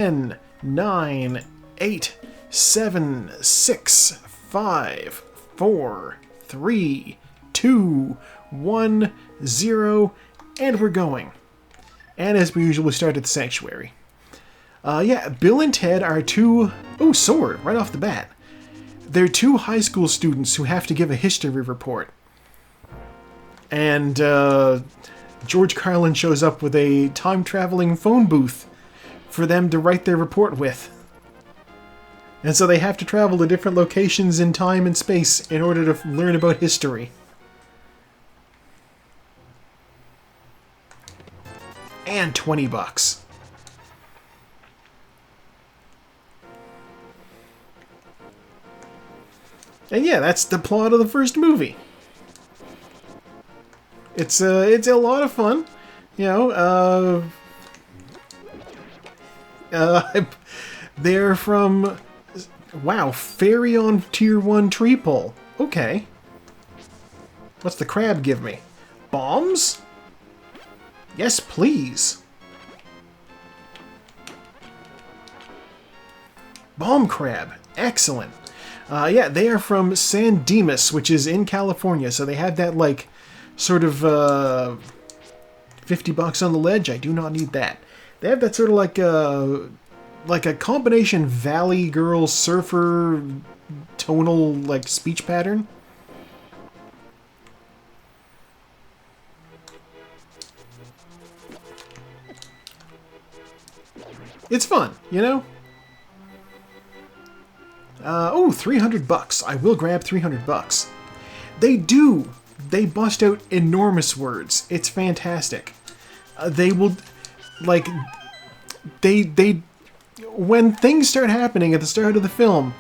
10, 9, 8, 7, 6, 5, 4, 3, 2, 1, 0, and we're going. And as per usual, we start at the sanctuary. Yeah, Bill and Ted are two... Oh, sword, right off the bat. They're two high school students who have to give a history report. And George Carlin shows up with a time-traveling phone booth for them to write their report with. And so they have to travel to different locations in time and space in order to learn about history. And $20. And yeah, that's the plot of the first movie. It's a lot of fun, you know. They're from, wow, Fairy on Tier 1 Tree Pole. Okay. What's the crab give me? Bombs? Yes, please. Bomb crab. Excellent. Yeah, they are from San Dimas, which is in California, so they have that, like, sort of, $50 on the ledge. I do not need that. They have that sort of like a combination Valley Girl surfer tonal, like, speech pattern. It's fun, you know? Oh, $300. I will grab $300. They bust out enormous words. It's fantastic. They will, like, when things start happening at the start of the film,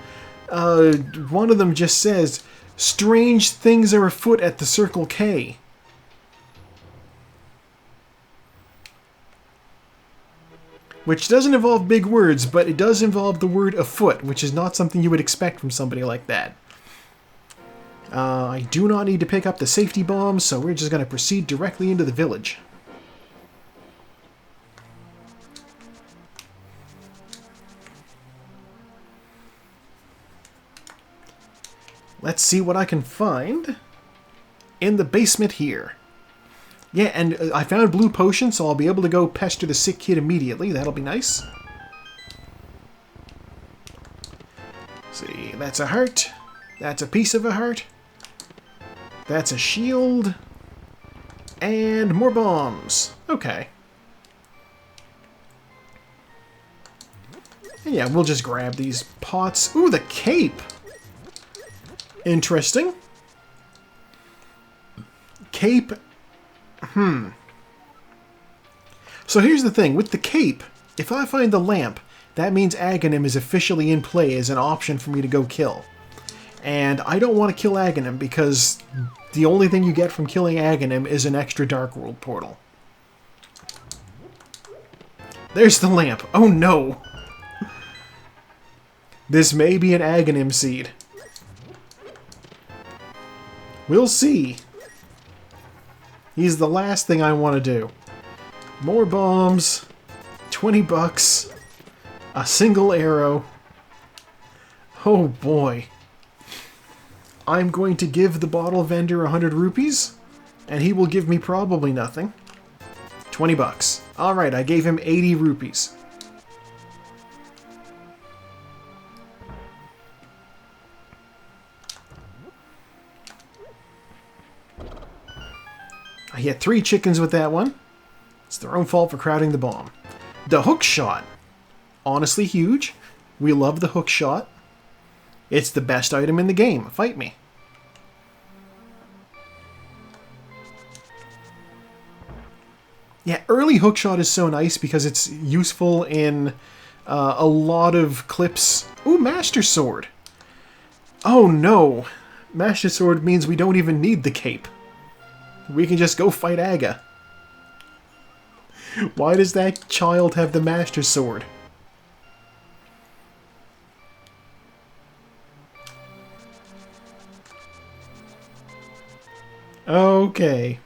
one of them just says, "Strange things are afoot at the Circle K." Which doesn't involve big words, but it does involve the word afoot, which is not something you would expect from somebody like that. I do not need to pick up the safety bombs, so we're just going to proceed directly into the village. Let's see what I can find in the basement here. Yeah, and I found blue potion, so I'll be able to go pester the sick kid immediately. That'll be nice. See, that's a heart. That's a piece of a heart. That's a shield. And more bombs. Okay. And yeah, we'll just grab these pots. Ooh, the cape! Interesting. Cape... So here's the thing. With the cape, if I find the lamp, that means Aghanim is officially in play as an option for me to go kill. And I don't want to kill Aghanim because the only thing you get from killing Aghanim is an extra Dark World portal. There's the lamp. Oh no! This may be an Aghanim seed. We'll see. He's the last thing I want to do. More bombs. $20. A single arrow. Oh boy. I'm going to give the bottle vendor 100 rupees, and he will give me probably nothing. $20. Alright, I gave him 80 rupees. I hit 3 chickens with that one. It's their own fault for crowding the bomb. The hook shot. Honestly huge. We love the hook shot. It's the best item in the game. Fight me. Yeah, early hook shot is so nice because it's useful in a lot of clips. Ooh, Master Sword. Oh no. Master Sword means we don't even need the cape. We can just go fight Aga. Why does that child have the Master Sword? Okay.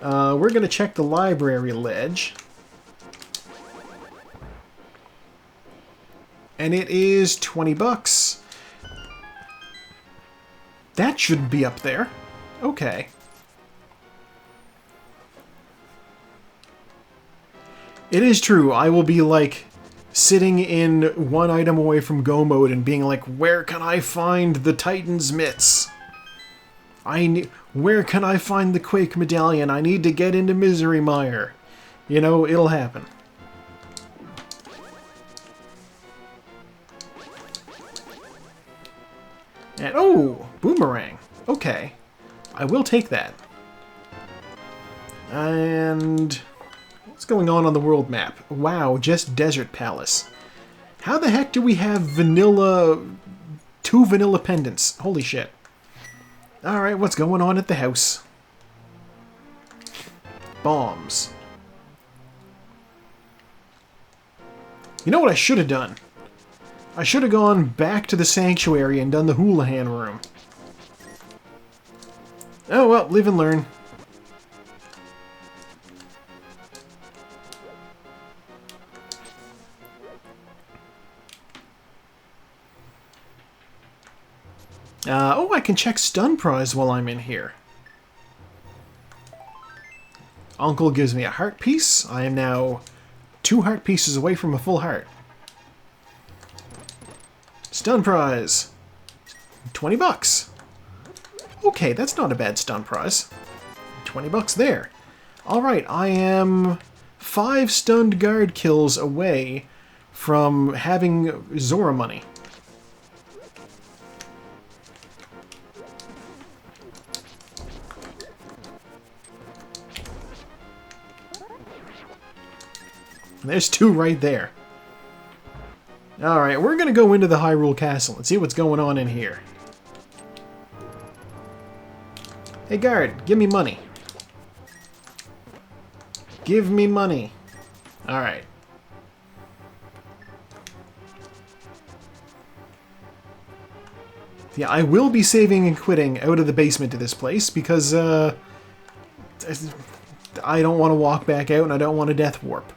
We're going to check the library ledge. And it is 20 bucks. That shouldn't be up there. Okay. It is true. I will be like sitting in one item away from go mode and being like, where can I find the Titan's mitts? Where can I find the Quake medallion? I need to get into Misery Mire. You know, it'll happen. And oh, boomerang. Okay. I will take that. And what's going on the world map? Wow, just Desert Palace. How the heck do we have vanilla... 2 vanilla pendants? Holy shit. Alright, what's going on at the house? Bombs. You know what I should have done? I should have gone back to the sanctuary and done the Houlihan room. Oh well, live and learn. Oh, I can check stun prize while I'm in here. Uncle gives me a heart piece. I am now 2 heart pieces away from a full heart. Stun prize. 20 bucks. Okay, that's not a bad stun prize. 20 bucks there. Alright, I am 5 stunned guard kills away from having Zora money. There's 2 right there. Alright, we're going to go into the Hyrule Castle and see what's going on in here. Hey guard, give me money. Give me money. Alright. Yeah, I will be saving and quitting out of the basement to this place because I don't want to walk back out and I don't want a death warp.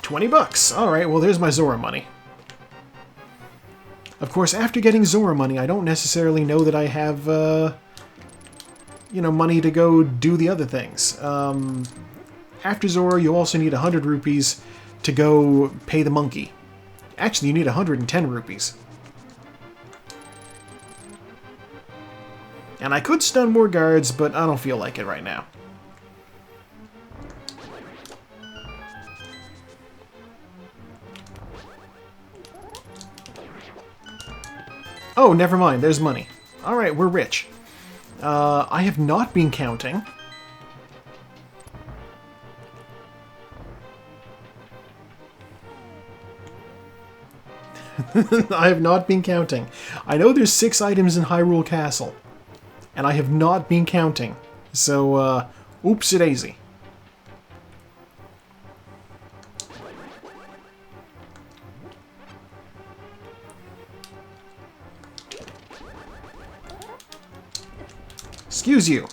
$20. Alright, well there's my Zora money. Of course, after getting Zora money, I don't necessarily know that I have, you know, money to go do the other things. After Zora, you also need 100 rupees to go pay the monkey. Actually, you need 110 rupees. And I could stun more guards, but I don't feel like it right now. Oh, never mind. There's money. Alright, we're rich. I have not been counting. I have not been counting. I know there's 6 items in Hyrule Castle. And I have not been counting. So, oopsie-daisy. Excuse you.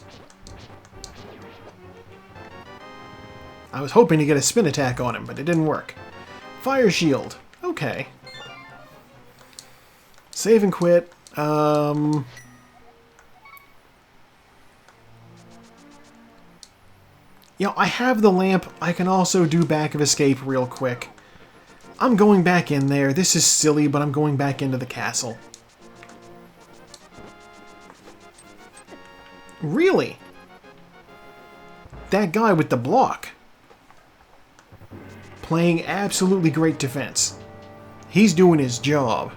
I was hoping to get a spin attack on him, but it didn't work. Fire shield. Okay. Save and quit. You know, I have the lamp. I can also do back of escape real quick. I'm going back in there. This is silly, but I'm going back into the castle. Really? That guy with the block. Playing absolutely great defense. He's doing his job.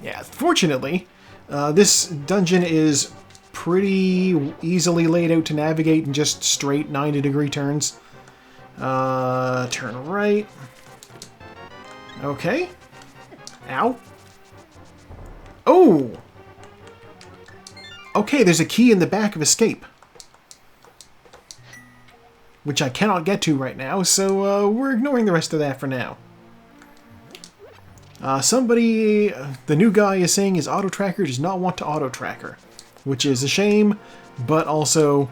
Yeah, fortunately, this dungeon is pretty easily laid out to navigate in just straight 90-degree turns. Turn right. Okay. Ow. Oh! Okay, there's a key in the back of escape. which I cannot get to right now, so we're ignoring the rest of that for now. The new guy is saying his auto-tracker does not want to auto-tracker, which is a shame, but also,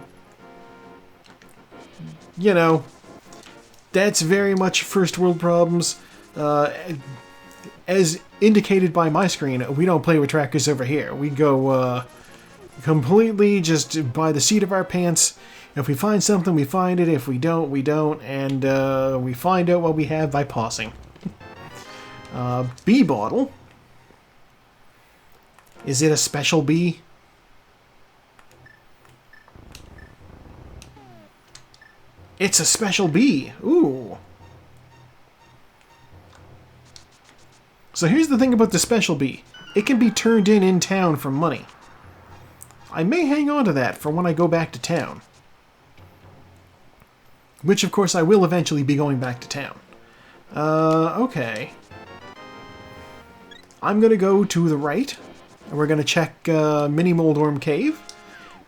you know, that's very much first world problems. As indicated by my screen, we don't play with trackers over here. We go completely just by the seat of our pants. If we find something, we find it. If we don't, we don't. And we find out what we have by pausing. Bee bottle. Is it a special bee? It's a special bee. Ooh. So here's the thing about the special bee. It can be turned in town for money. I may hang on to that for when I go back to town. Which, of course, I will eventually be going back to town. Okay. I'm going to go to the right, and we're going to check Mini Moldorm Cave.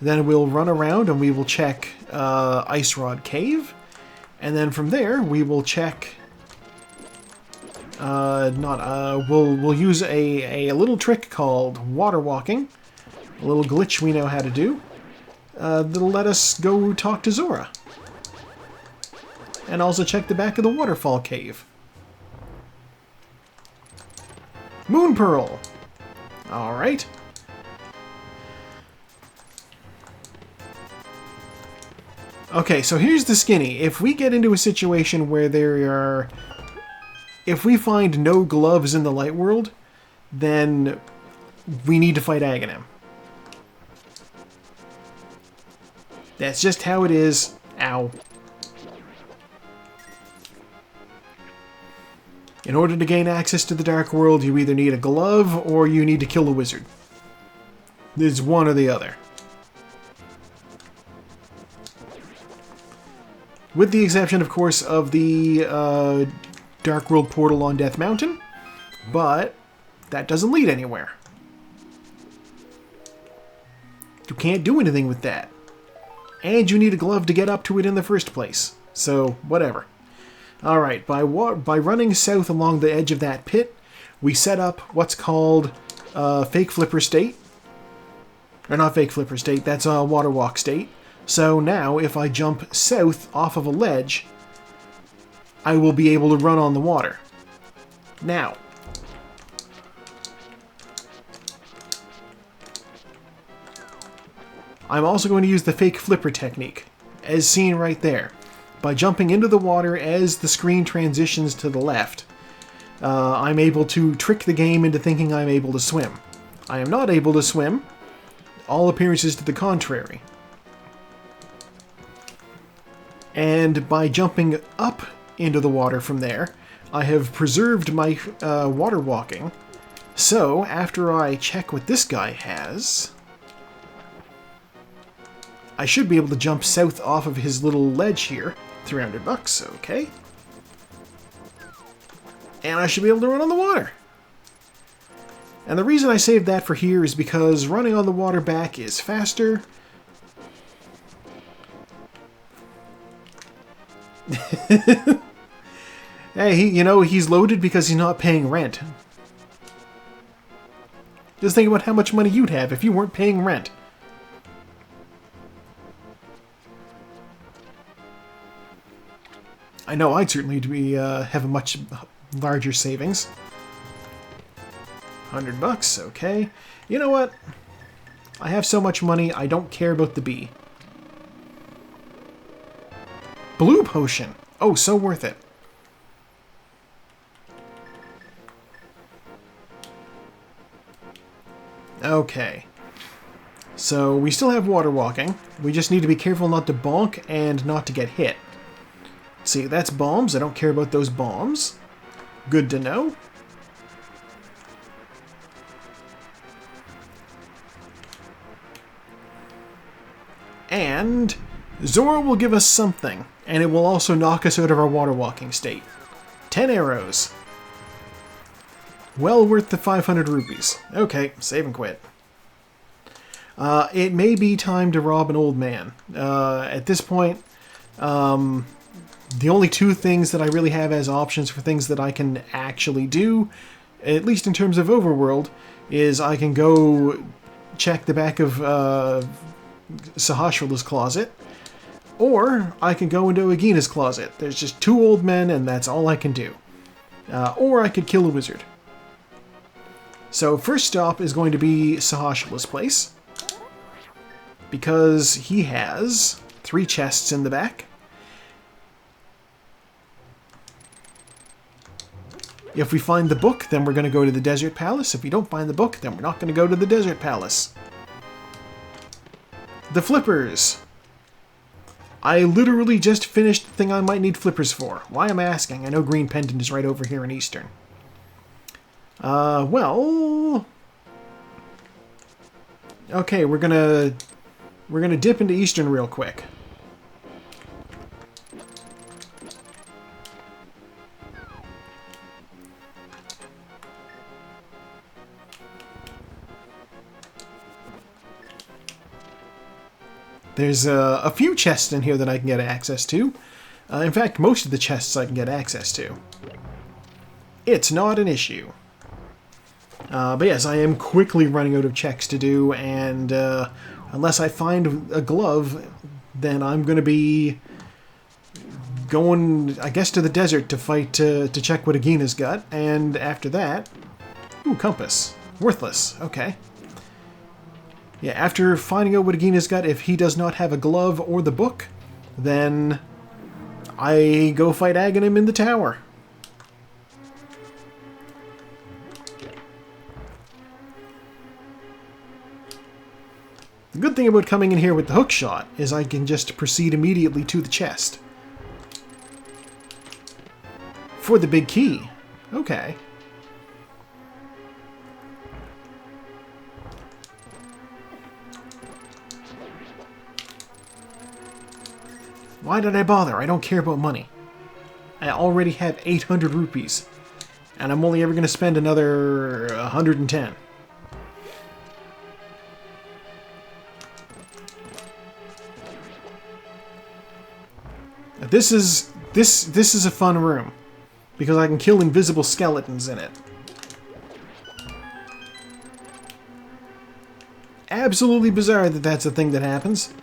Then we'll run around and we will check Ice Rod Cave. And then from there, we will check... we'll use a little trick called water walking. A little glitch we know how to do. That'll let us go talk to Zora. And also check the back of the waterfall cave. Moon Pearl! Alright. Okay, so here's the skinny. If we get into a situation where there are... If we find no gloves in the light world, then we need to fight Aghanim. That's just how it is. Ow. In order to gain access to the Dark World, you either need a glove or you need to kill a wizard. It's one or the other. With the exception, of course, of the Dark World portal on Death Mountain, but that doesn't lead anywhere. You can't do anything with that. And you need a glove to get up to it in the first place. So, whatever. Alright, by running south along the edge of that pit, we set up what's called Fake Flipper State. Or not Fake Flipper State, that's a Water Walk State. So now, if I jump south off of a ledge, I will be able to run on the water. Now, I'm also going to use the Fake Flipper technique, as seen right there. By jumping into the water as the screen transitions to the left, I'm able to trick the game into thinking I'm able to swim. I am not able to swim. All appearances to the contrary. And by jumping up into the water from there, I have preserved my water walking. So, after I check what this guy has, I should be able to jump south off of his little ledge here. $300, okay. And I should be able to run on the water. And the reason I saved that for here is because running on the water back is faster. Hey, he's loaded because he's not paying rent. Just think about how much money you'd have if you weren't paying rent. I know I'd certainly have a much larger savings. $100, okay. You know what? I have so much money, I don't care about the bee. Blue potion! Oh, so worth it. Okay. So, we still have water walking. We just need to be careful not to bonk and not to get hit. See, that's bombs. I don't care about those bombs. Good to know. And Zora will give us something, and it will also knock us out of our water walking state. 10 arrows. Well worth the 500 rupees. Okay, save and quit. It may be time to rob an old man. At this point, The only two things that I really have as options for things that I can actually do, at least in terms of overworld, is I can go check the back of Sahasrah's closet, or I can go into Agina's closet. There's just two old men, and that's all I can do. Or I could kill a wizard. So first stop is going to be Sahasrah's place, because he has 3 chests in the back. If we find the book, then we're going to go to the Desert Palace. If we don't find the book, then we're not going to go to the Desert Palace. The flippers. I literally just finished the thing I might need flippers for. Why am I asking? I know Green Pendant is right over here in Eastern. Well... Okay, we're gonna dip into Eastern real quick. There's a few chests in here that I can get access to. In fact, most of the chests I can get access to. It's not an issue. But yes, I am quickly running out of checks to do, and unless I find a glove, then I'm going to be going, I guess, to the desert to fight to check what Agina's got, and after that... Ooh, compass. Worthless. Okay. Yeah, after finding out what Agina's got, if he does not have a glove or the book, then I go fight Aghanim in the tower. The good thing about coming in here with the hook shot is I can just proceed immediately to the chest. For the big key. Okay. Why did I bother? I don't care about money. I already have 800 rupees. And I'm only ever going to spend another 110. This is a fun room. Because I can kill invisible skeletons in it. Absolutely bizarre that that's a thing that happens.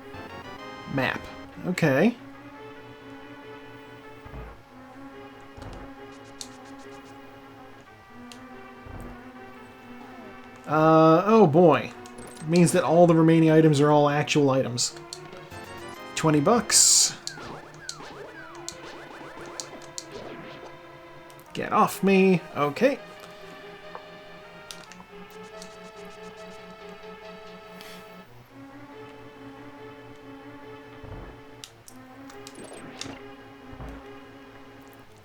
Map. Okay. Oh boy. It means that all the remaining items are all actual items. 20 bucks. Get off me. Okay.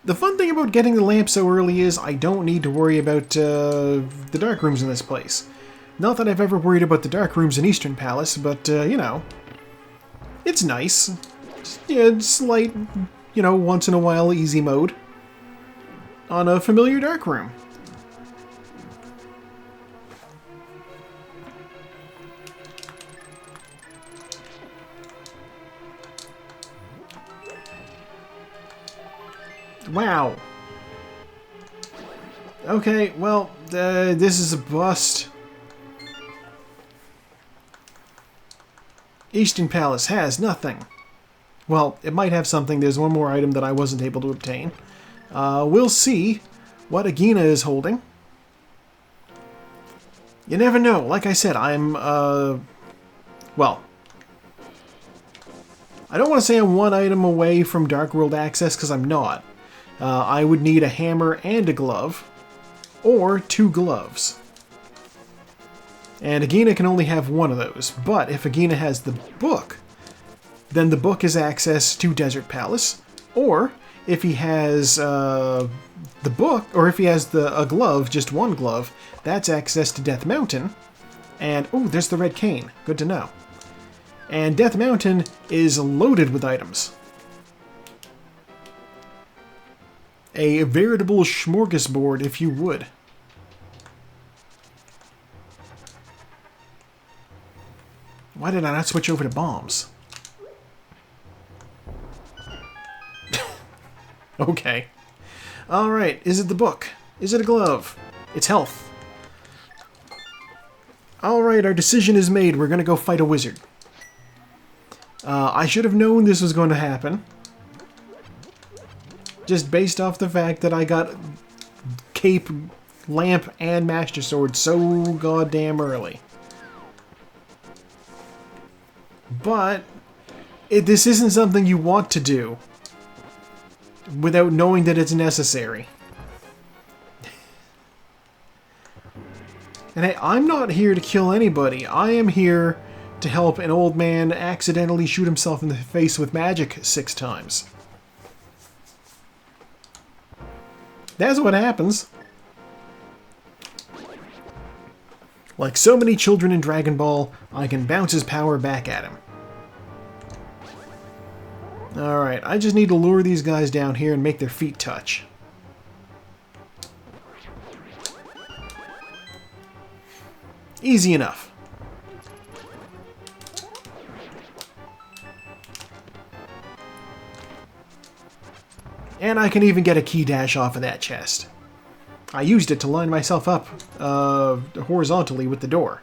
The fun thing about getting the lamp so early is I don't need to worry about the dark rooms in this place. Not that I've ever worried about the dark rooms in Eastern Palace, but, you know, it's nice. Yeah, it's light, you know, once in a while easy mode on a familiar dark room. Wow. Okay, well, this is a bust. Eastern Palace has nothing. Well, it might have something. There's one more item that I wasn't able to obtain. We'll see what Agina is holding. You never know. Like I said, I'm, well, I don't want to say I'm one item away from Dark World access, because I'm not. I would need a hammer and a glove, or 2 gloves. And Agina can only have one of those, but if Agina has the book, then the book is access to Desert Palace, or if he has the book, or if he has a glove, just one glove, that's access to Death Mountain, and, oh, there's the red cane, good to know. And Death Mountain is loaded with items. A veritable smorgasbord, if you would. Why did I not switch over to bombs? Okay. Alright, is it the book? Is it a glove? It's health. Alright, our decision is made. We're gonna go fight a wizard. I should have known this was going to happen. Just based off the fact that I got cape, lamp, and master sword so goddamn early. But this isn't something you want to do without knowing that it's necessary. And hey, I'm not here to kill anybody. I am here to help an old man accidentally shoot himself in the face with magic 6 times. That's what happens. Like so many children in Dragon Ball, I can bounce his power back at him. Alright, I just need to lure these guys down here and make their feet touch. Easy enough. And I can even get a key dash off of that chest. I used it to line myself up horizontally with the door.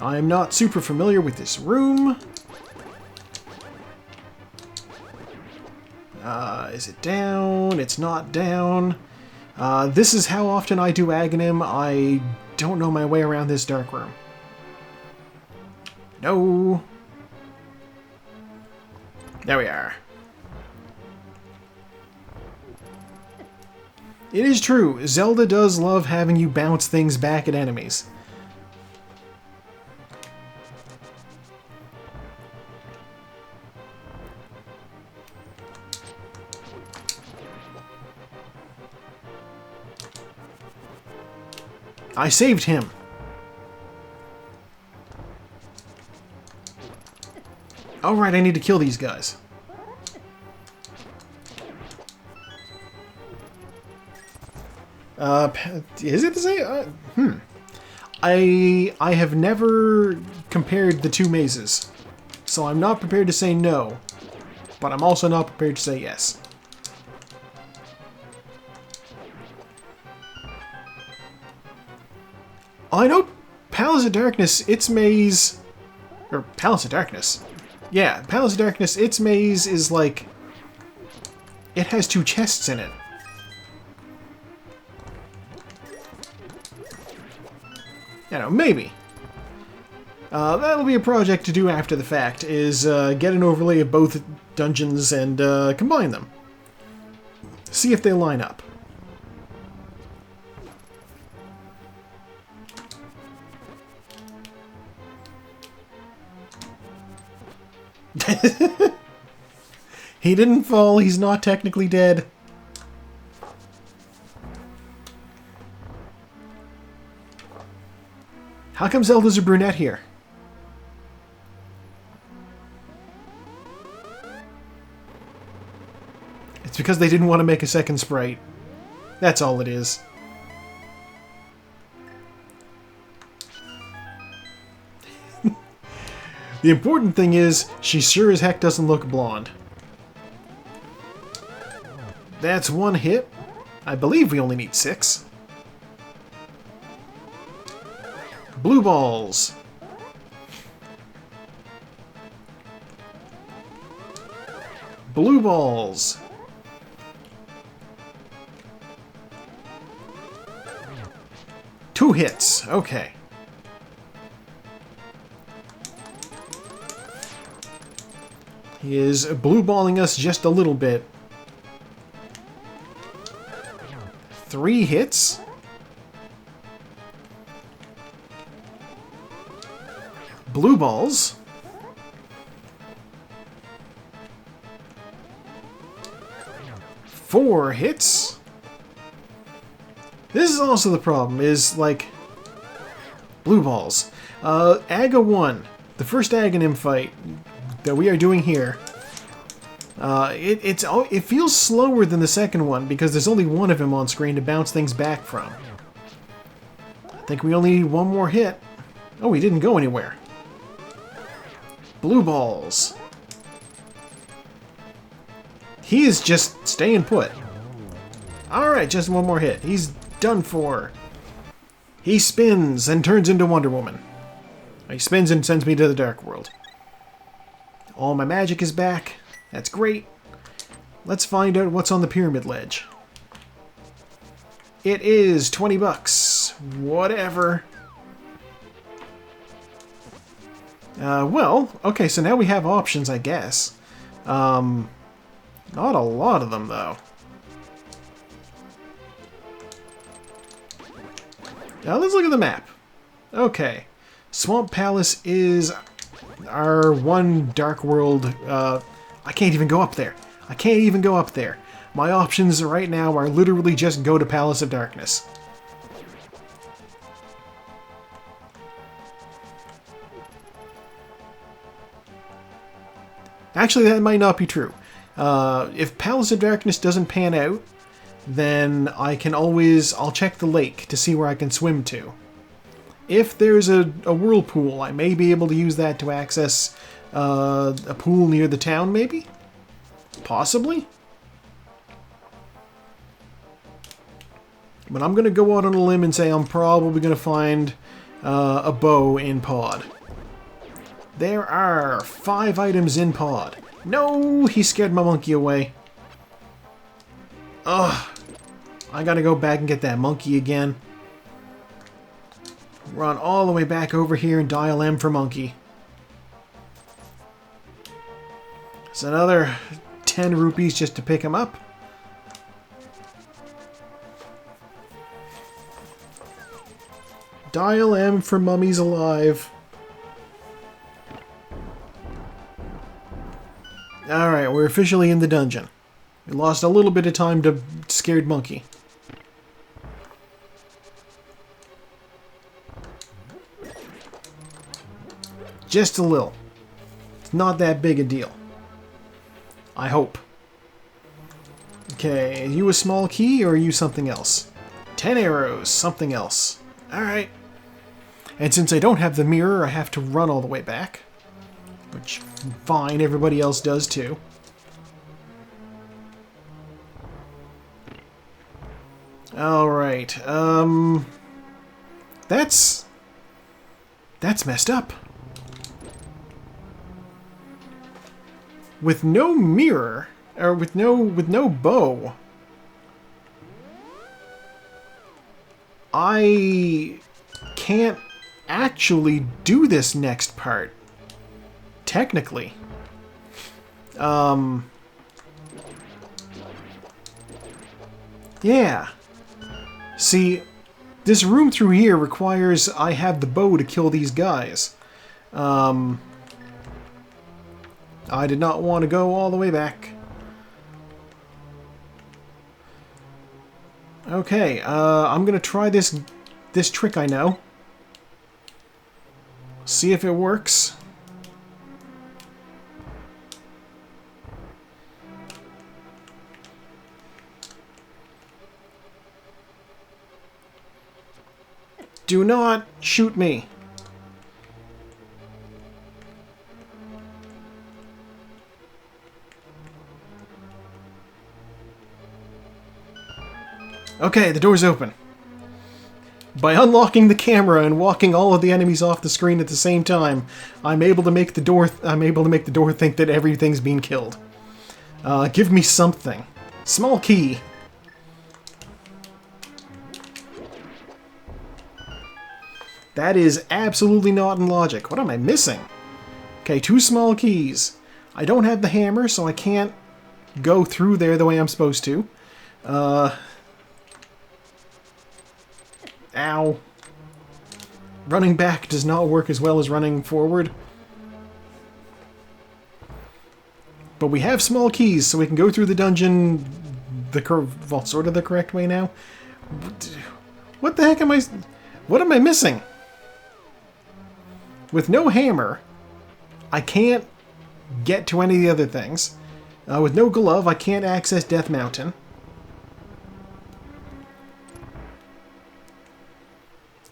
I'm not super familiar with this room. Is it down? It's not down. This is how often I do Aghanim. I don't know my way around this dark room. No. There we are. It is true, Zelda does love having you bounce things back at enemies. I saved him. Alright, I need to kill these guys. Is it the same? I have never compared the two mazes, so I'm not prepared to say no, but I'm also not prepared to say yes. I know Palace of Darkness, its maze... Or Palace of Darkness. Yeah, Palace of Darkness, its maze is like... It has 2 chests in it. You know, maybe. That'll be a project to do after the fact, is get an overlay of both dungeons and combine them. See if they line up. He didn't fall, he's not technically dead. How come Zelda's a brunette here? It's because they didn't want to make a second sprite. That's all it is. The important thing is, she sure as heck doesn't look blonde. That's 1 hit. I believe we only need 6. Blue balls. Blue balls. Two hits. Okay. He is blue-balling us just a little bit. 3 hits. Blue balls. 4 hits. This is also the problem, is like... Blue balls. Aga 1. The first Aghanim fight that we are doing here, it feels slower than the second one because there's only one of him on screen to bounce things back from. think we only need one more hit. Oh, he didn't go anywhere. Blue balls. He is just staying put. Alright, just one more hit. He's done for. He spins and turns into Wonder Woman. He spins and sends me to the Dark World. All my magic is back. That's great. Let's find out what's on the pyramid ledge. It is 20 bucks. Whatever. Well, okay, so now we have options, I guess. Not a lot of them, though. Now let's look at the map. Okay. Swamp Palace is our one Dark World. I can't even go up there. I can't even go up there. My options right now are literally just go to Palace of Darkness. Actually, that might not be true. If Palace of Darkness doesn't pan out, then I'll check the lake to see where I can swim to. If there's a whirlpool, I may be able to use that to access a pool near the town, maybe? Possibly? But I'm going to go out on a limb and say I'm probably going to find a bow in pod. There are 5 items in pod. No, he scared my monkey away. Ugh. I gotta go back and get that monkey again. Run all the way back over here and dial M for monkey. It's another 10 rupees just to pick him up. Dial M for mummies alive. Alright, we're officially in the dungeon. We lost a little bit of time to scared monkey. Just a little. It's not that big a deal. I hope. Okay, are you a small key or are you something else? 10 arrows, something else. Alright. And since I don't have the mirror, I have to run all the way back. Which, fine, everybody else does too. Alright, That's messed up. With no mirror, or with no bow, I can't actually do this next part. Technically. Yeah. See, this room through here requires I have the bow to kill these guys. I did not want to go all the way back. Okay, I'm gonna try this trick I know. See if it works. Do not shoot me. Okay, the door's open. By unlocking the camera and walking all of the enemies off the screen at the same time, I'm able to make the door think that everything's being killed. Give me something. Small key. That is absolutely not in logic. What am I missing? Okay, 2 small keys. I don't have the hammer, so I can't go through there the way I'm supposed to. Ow. Running back does not work as well as running forward. But we have small keys, so we can go through the dungeon sort of the correct way now. What the heck am I... What am I missing? With no hammer, I can't get to any of the other things. With no glove, I can't access Death Mountain.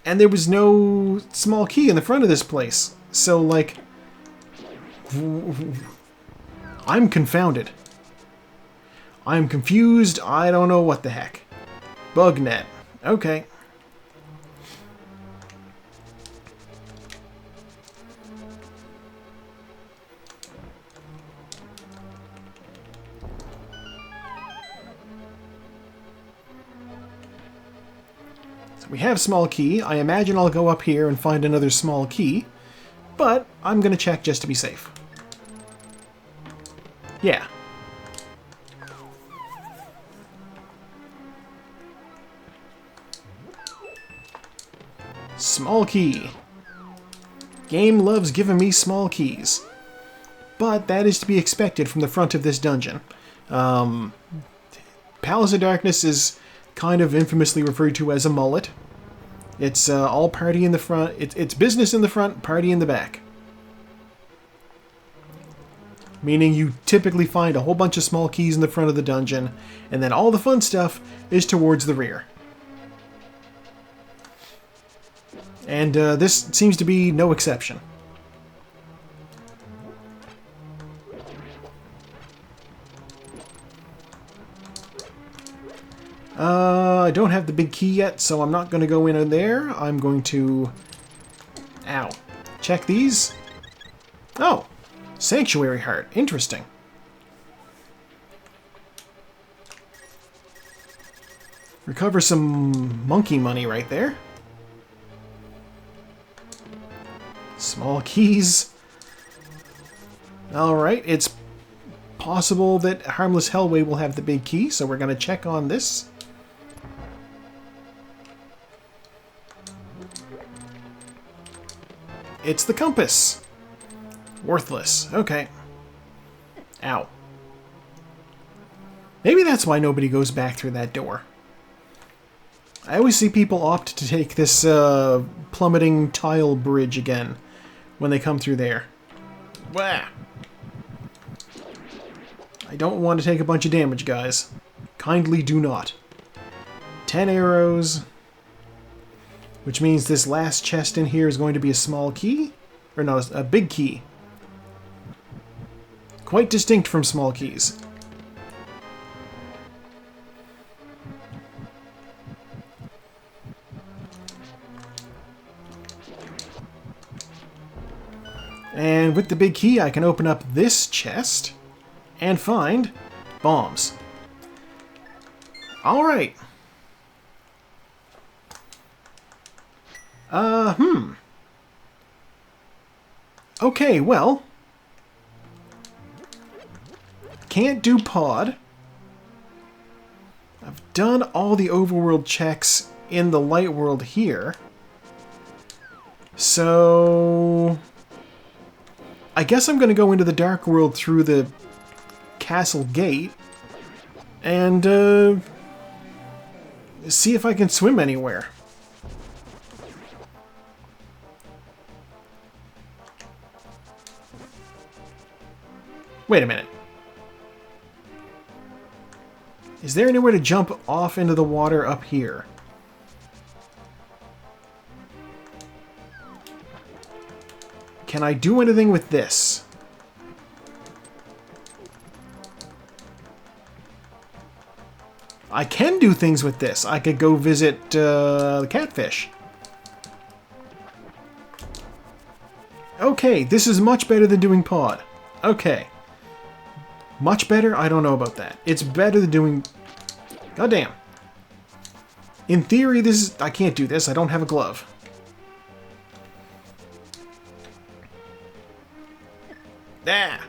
And there was no small key in the front of this place. So, like... I'm confounded. I'm confused. I don't know what the heck. Bugnet. Okay. So we have small key. I imagine I'll go up here and find another small key. But I'm going to check just to be safe. Yeah. Small key. Game loves giving me small keys. But that is to be expected from the front of this dungeon. Palace of Darkness is kind of infamously referred to as a mullet. It's all party in the front. It's business in the front, party in the back. Meaning you typically find a whole bunch of small keys in the front of the dungeon, and then all the fun stuff is towards the rear. And this seems to be no exception. I don't have the big key yet, so I'm not going to go in there. I'm going to... Ow. Check these. Oh! Sanctuary Heart. Interesting. Recover some monkey money right there. Small keys. Alright, it's possible that Harmless Hellway will have the big key, so we're going to check on this. It's the compass. Worthless. Okay. Ow. Maybe that's why nobody goes back through that door. I always see people opt to take this plummeting tile bridge again when they come through there. Wah! I don't want to take a bunch of damage, guys. Kindly do not. 10 arrows. Which means this last chest in here is going to be a small key. Or no, a big key. Quite distinct from small keys. And with the big key, I can open up this chest and find bombs. Alright. Okay, well. Can't do pod. I've done all the overworld checks in the light world here. So... I guess I'm going to go into the dark world through the castle gate and see if I can swim anywhere. Wait a minute. Is there anywhere to jump off into the water up here? Can I do anything with this? I can do things with this. I could go visit the catfish. Okay, this is much better than doing pod. Okay. Much better? I don't know about that. It's better than doing... Goddamn. In theory, this is... I can't do this. I don't have a glove. Ah!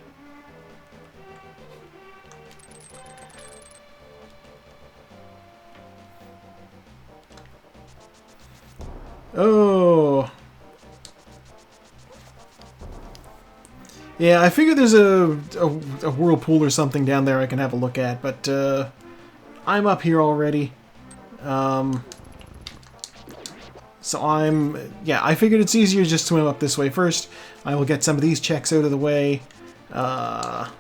Oh... Yeah, I figure there's a whirlpool or something down there I can have a look at, but I'm up here already. So yeah, I figured it's easier to just swim up this way first. I will get some of these checks out of the way. Let's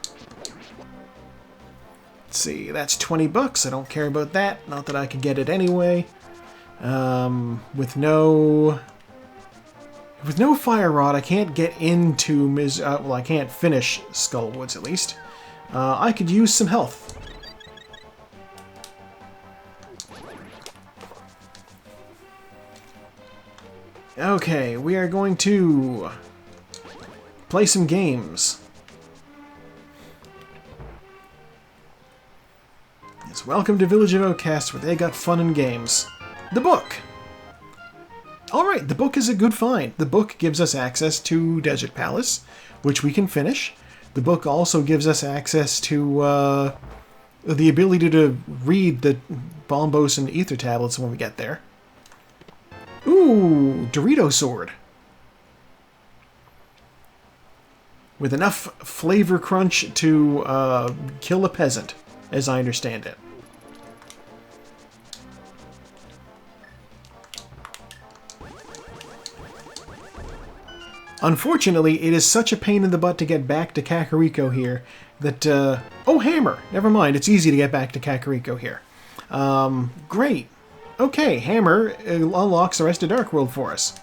see, that's 20 bucks. I don't care about that. Not that I can get it anyway. With no fire rod, I can't get into well, I can't finish Skullwoods at least. I could use some health. Okay, we are going to play some games. Yes, welcome to Village of Outcasts, where they got fun and games. The book! Alright, the book is a good find. The book gives us access to Desert Palace, which we can finish. The book also gives us access to the ability to read the Bombos and Ether tablets when we get there. Ooh, Dorito Sword. With enough flavor crunch to kill a peasant, as I understand it. Unfortunately, it is such a pain in the butt to get back to Kakariko here that... oh, hammer! Never mind, it's easy to get back to Kakariko here. Great. Okay, hammer unlocks the rest of Dark World for us.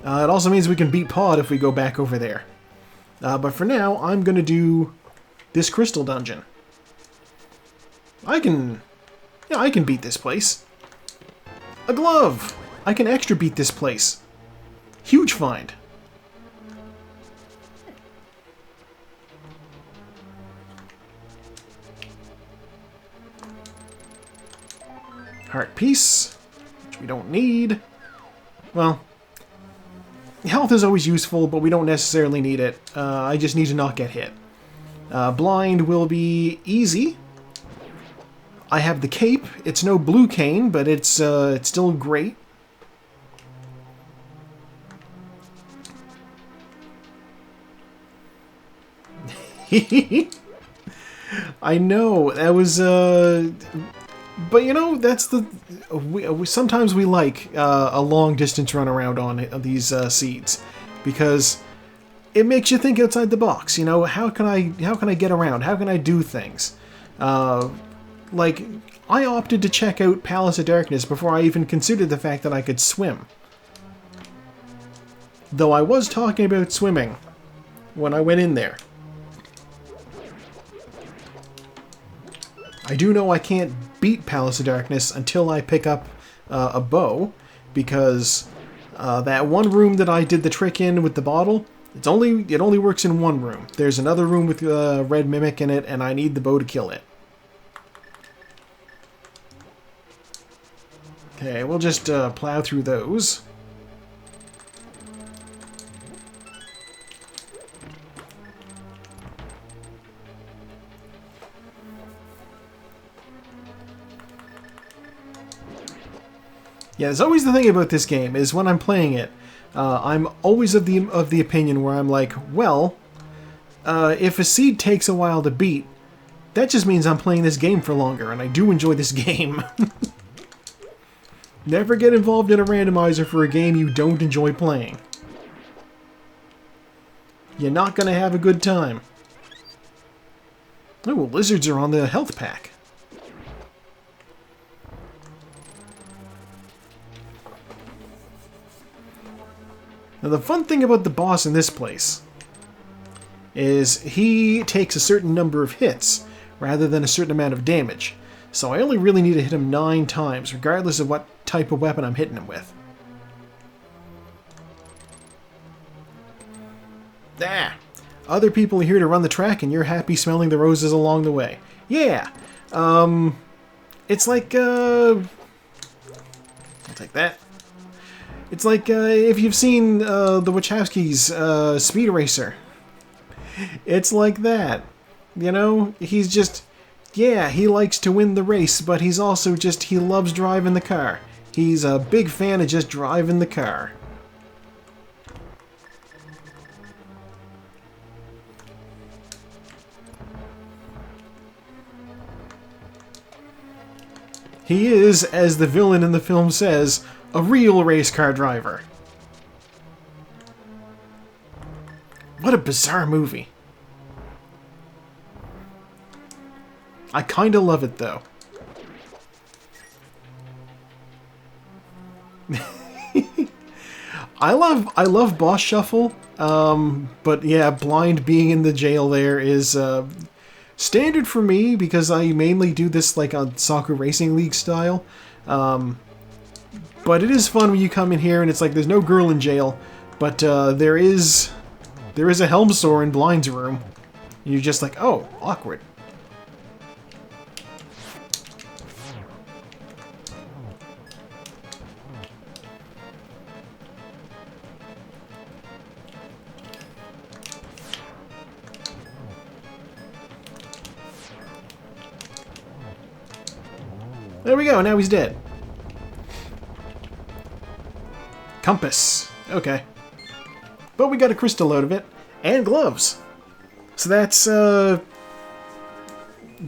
It also means we can beat Pod if we go back over there. But for now, I'm going to do this crystal dungeon. I can beat this place. A glove! I can extra beat this place. Huge find. Heart piece, which we don't need. Well, health is always useful, but we don't necessarily need it. I just need to not get hit. Blind will be easy. I have the cape. It's no blue cane, but it's still great. I know, that was, but you know, that's the, sometimes we like a long distance run around on these seeds, because it makes you think outside the box, you know, how can I get around, how can I do things, like, I opted to check out Palace of Darkness before I even considered the fact that I could swim. Though I was talking about swimming when I went in there. I do know I can't beat Palace of Darkness until I pick up a bow, because that one room that I did the trick in with the bottle, it only works in one room. There's another room with Red Mimic in it, and I need the bow to kill it. Okay, we'll just plow through those. Yeah, there's always the thing about this game, is when I'm playing it, I'm always of the opinion where I'm like, well, if a seed takes a while to beat, that just means I'm playing this game for longer, and I do enjoy this game. Never get involved in a randomizer for a game you don't enjoy playing. You're not going to have a good time. Oh, well, lizards are on the health pack. Now, the fun thing about the boss in this place is he takes a certain number of hits rather than a certain amount of damage. So I only really need to hit him 9 times, regardless of what type of weapon I'm hitting him with. Ah! Other people are here to run the track, and you're happy smelling the roses along the way. Yeah! It's like, I'll take that. It's like, if you've seen the Wachowskis' Speed Racer. It's like that. You know, he's just, yeah, he likes to win the race, but he's also just, he loves driving the car. He's a big fan of just driving the car. He is, as the villain in the film says, a real race car driver. What a bizarre movie. I kinda love it, though. I love boss shuffle, but yeah, blind being in the jail there is standard for me because I mainly do this like on Saku-Racing League style. But it is fun when you come in here and it's like there's no girl in jail, but there is a helm sore in Blind's room. You're just like, oh, awkward. There we go, now he's dead. Compass. Okay. But we got a crystal out of it. And gloves. So that's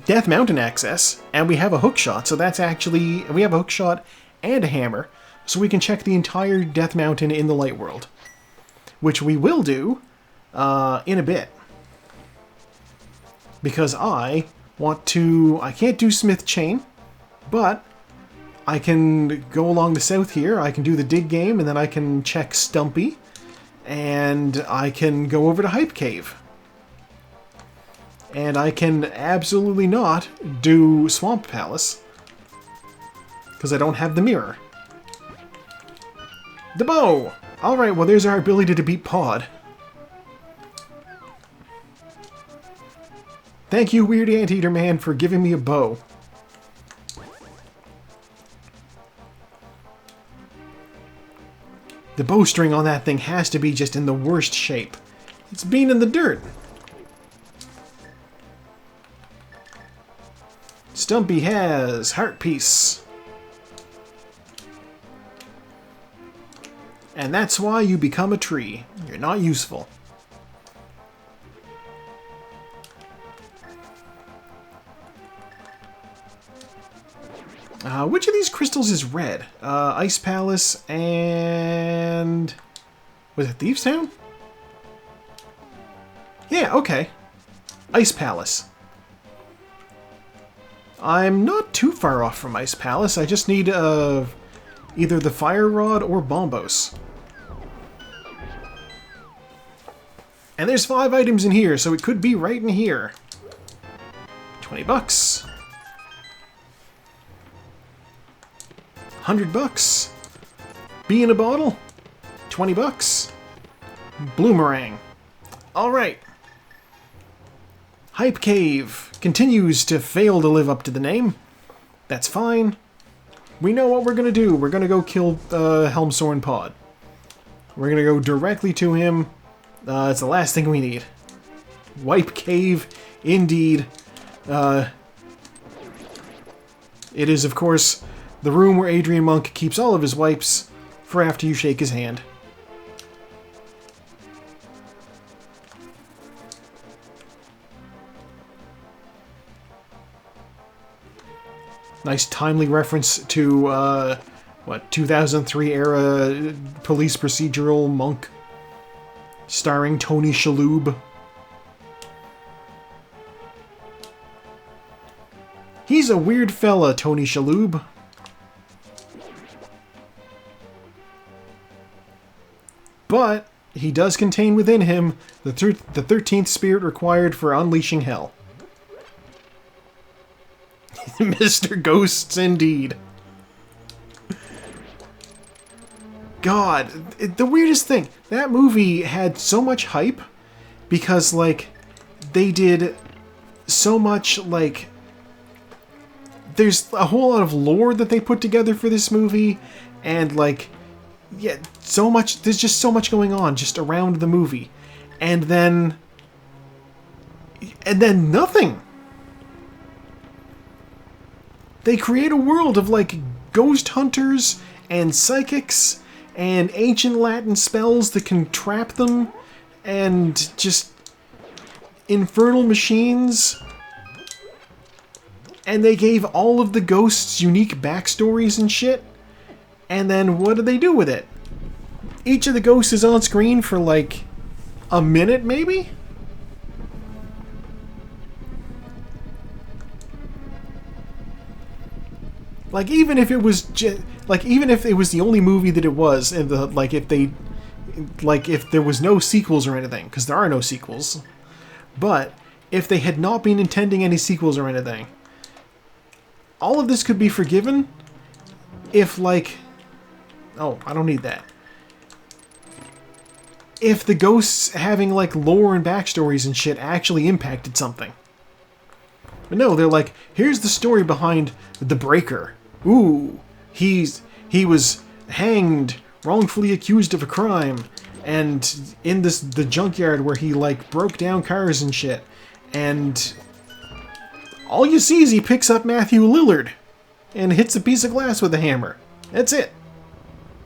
Death Mountain access. And we have a hookshot. So that's actually... We have a hookshot and a hammer. So we can check the entire Death Mountain in the light world. Which we will do in a bit. Because I want to... I can't do Smith Chain. But I can go along the south here, I can do the dig game, and then I can check Stumpy, and I can go over to Hype Cave. And I can absolutely not do Swamp Palace, because I don't have the mirror. The bow! Alright, well there's our ability to beat Pod. Thank you, Weird Anteater Man, for giving me a bow. The bowstring on that thing has to be just in the worst shape. It's been in the dirt. Stumpy has Heart Piece. And that's why you become a tree. You're not useful. Which of these crystals is red? Ice Palace and... Was it Thieves Town? Yeah, okay. Ice Palace. I'm not too far off from Ice Palace. I just need either the Fire Rod or Bombos. And there's 5 items in here, so it could be right in here. 20 bucks. 100 bucks. Bee in a bottle. 20 bucks. Bloomerang. Alright. Hype Cave continues to fail to live up to the name. That's fine. We know what we're gonna do. We're gonna go kill Helmsorn Pod. We're gonna go directly to him. It's the last thing we need. Wipe Cave, indeed. It is, of course, the room where Adrian Monk keeps all of his wipes for after you shake his hand. Nice timely reference to, 2003 era police procedural Monk, starring Tony Shalhoub. He's a weird fella, Tony Shalhoub. But he does contain within him the 13th spirit required for unleashing hell. Mr. Ghosts, indeed. God, the weirdest thing, that movie had so much hype because, like, they did so much, like, there's a whole lot of lore that they put together for this movie, and, like, yeah, so much, there's just so much going on just around the movie. And then nothing. They create a world of, like, ghost hunters and psychics and ancient Latin spells that can trap them and just infernal machines. And they gave all of the ghosts unique backstories and shit. And then what do they do with it? Each of the ghosts is on screen for like a minute, maybe? Like, even if it was even if it was the only movie that it was, and if there was no sequels or anything, because there are no sequels, but if they had not been intending any sequels or anything, all of this could be forgiven if, like... Oh, I don't need that. If the ghosts having, like, lore and backstories and shit actually impacted something. But no, they're like, here's the story behind the Breaker. Ooh, he was hanged, wrongfully accused of a crime, and in the junkyard where he, like, broke down cars and shit. And all you see is he picks up Matthew Lillard and hits a piece of glass with a hammer. That's it.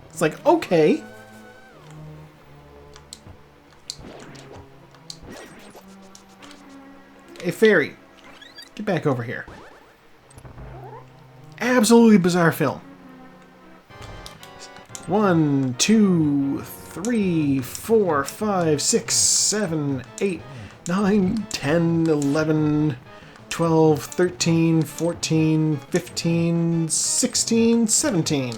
It's like, okay. Hey, fairy. Get back over here. Absolutely bizarre film. 1, 2, 3, 4, 5, 6, 7, 8, 9, 10, 11, 12, 13, 14, 15, 16, 17.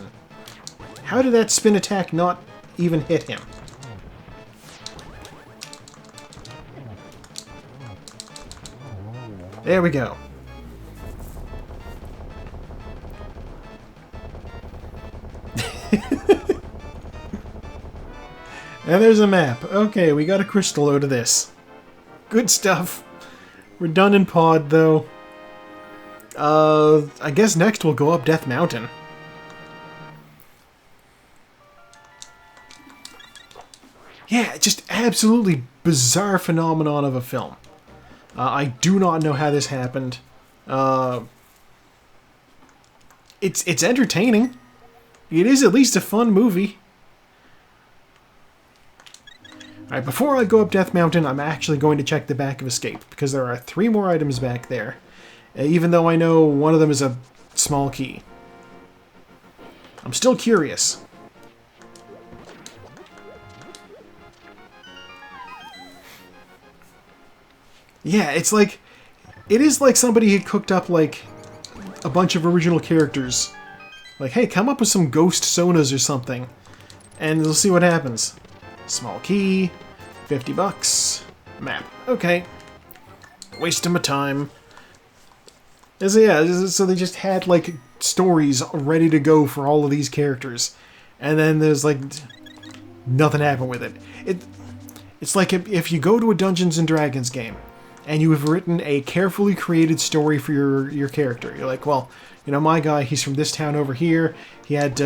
How did that spin attack not even hit him? There we go. And there's a map. Okay, we got a crystal out of this. Good stuff. We're done in pod, though. I guess next we'll go up Death Mountain. Yeah, just absolutely bizarre phenomenon of a film. I do not know how this happened. It's entertaining. It is at least a fun movie. Alright, before I go up Death Mountain, I'm actually going to check the back of Escape, because there are 3 more items back there, even though I know one of them is a small key. I'm still curious. Yeah, it's like... It is like somebody had cooked up, like, a bunch of original characters. Like, hey, come up with some ghost sonas or something, and we'll see what happens. Small key, $50, map. Okay. Wasting my time. So yeah, so they just had, like, stories ready to go for all of these characters. And then there's, like, nothing happened with it. It's like if you go to a Dungeons & Dragons game, and you have written a carefully created story for your character. You're like, well, you know, my guy, he's from this town over here. He had,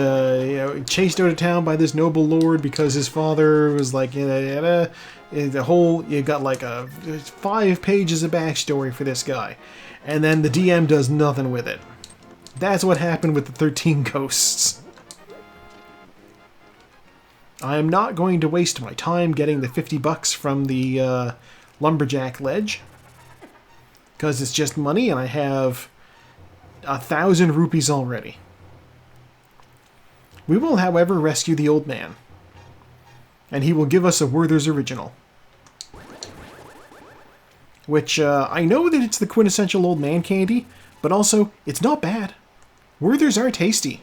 chased out of town by this noble lord because his father was like, the whole, you got like 5 pages of backstory for this guy. And then the DM does nothing with it. That's what happened with the 13 Ghosts. I am not going to waste my time getting the $50 from the Lumberjack Ledge, because it's just money and I have 1,000 rupees already. We will, however, rescue the old man, and he will give us a Werther's Original. Which, I know that it's the quintessential old man candy, but also, it's not bad. Werther's are tasty.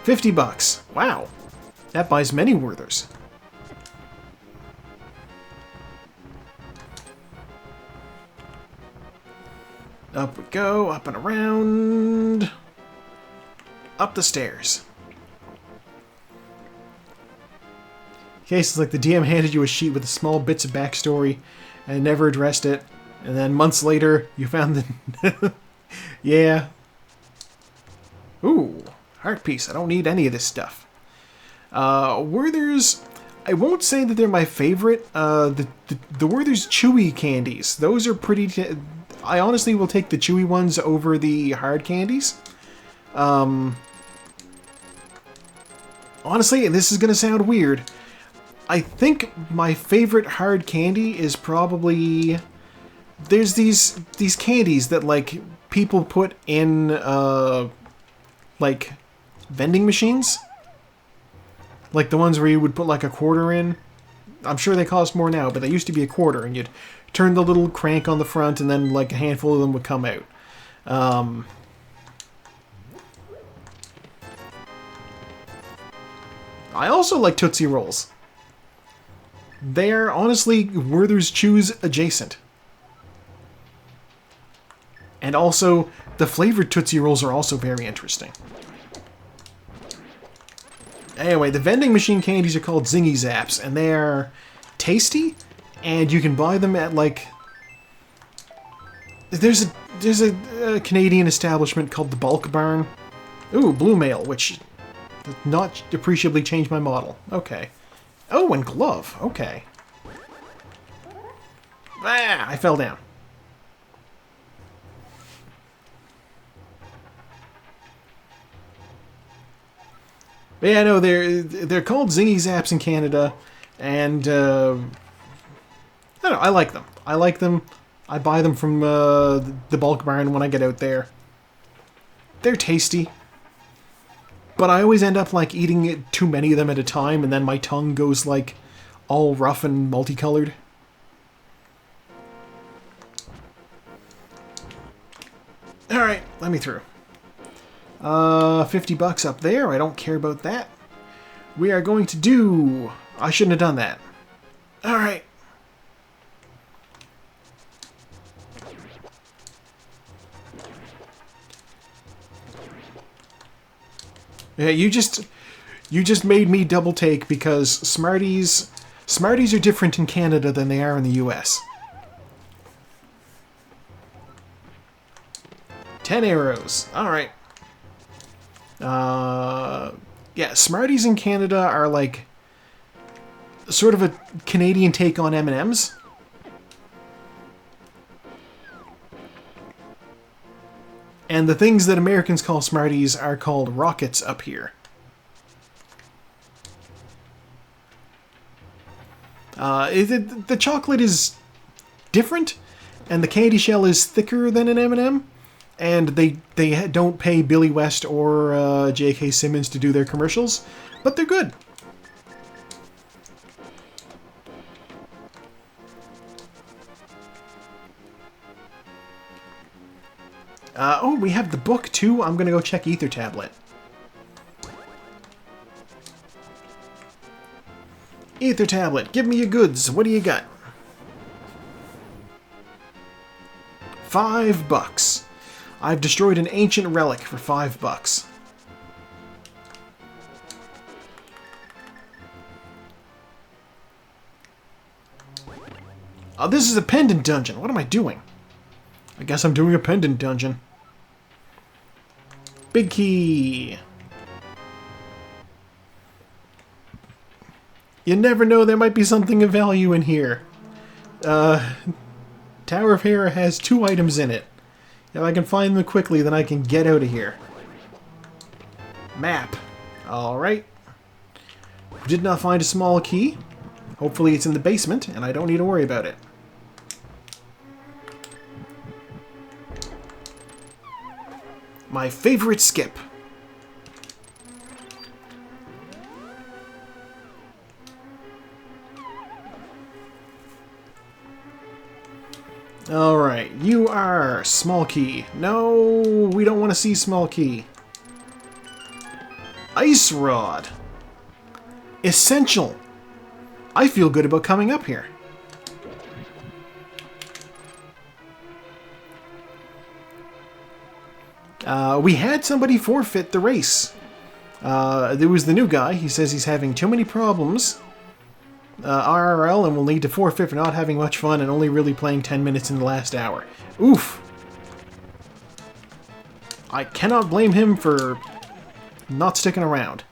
$50. Wow. That buys many Werthers. Up we go, up and around. Up the stairs. Okay, so it's like the DM handed you a sheet with small bits of backstory and never addressed it. And then months later, you found the... Yeah. Ooh, heart piece. I don't need any of this stuff. Werther's... I won't say that they're my favorite. The Werther's Chewy candies. Those are pretty... I honestly will take the chewy ones over the hard candies. Honestly, this is going to sound weird. I think my favorite hard candy is probably... There's these candies that, like, people put in, like, vending machines. Like the ones where you would put, like, a quarter in. I'm sure they cost more now, but they used to be a quarter, and you'd turn the little crank on the front, and then like a handful of them would come out. I also like Tootsie Rolls. They're honestly Werther's Chews adjacent. And also, the flavored Tootsie Rolls are also very interesting. Anyway, the vending machine candies are called Zingy Zaps, and they're tasty, and you can buy them at, like... There's a Canadian establishment called the Bulk Barn. Ooh, Blue Mail, which did not appreciably change my model. Okay. Oh, and glove. Okay. Ah, I fell down. But yeah, no, they're called Zingy Zaps in Canada, and I don't know, I like them. I like them. I buy them from the Bulk Barn when I get out there. They're tasty, but I always end up like eating too many of them at a time, and then my tongue goes like all rough and multicolored. All right, let me through. $50 up there. I don't care about that. We are going to do... I shouldn't have done that. Alright. Yeah, you just made me double take because Smarties are different in Canada than they are in the US. 10 arrows. Alright. Yeah, Smarties in Canada are like sort of a Canadian take on M&Ms. And the things that Americans call Smarties are called Rockets up here. The chocolate is different, and the candy shell is thicker than an M&M. And they don't pay Billy West or J.K. Simmons to do their commercials, but they're good. Oh, we have the book too. I'm gonna go check Ether Tablet. Ether Tablet, give me your goods. What do you got? $5. I've destroyed an ancient relic for $5. Oh, this is a pendant dungeon. What am I doing? I guess I'm doing a pendant dungeon. Big key. You never know, there might be something of value in here. Tower of Hera has 2 items in it. If I can find them quickly, then I can get out of here. Map. Alright. Did not find a small key. Hopefully it's in the basement, and I don't need to worry about it. My favorite skip. Alright, you are small key. No, we don't want to see small key. Ice rod. Essential. I feel good about coming up here. We had somebody forfeit the race. There was the new guy. He says he's having too many problems. RRL and will need to forfeit for not having much fun and only really playing 10 minutes in the last hour. Oof. I cannot blame him for not sticking around.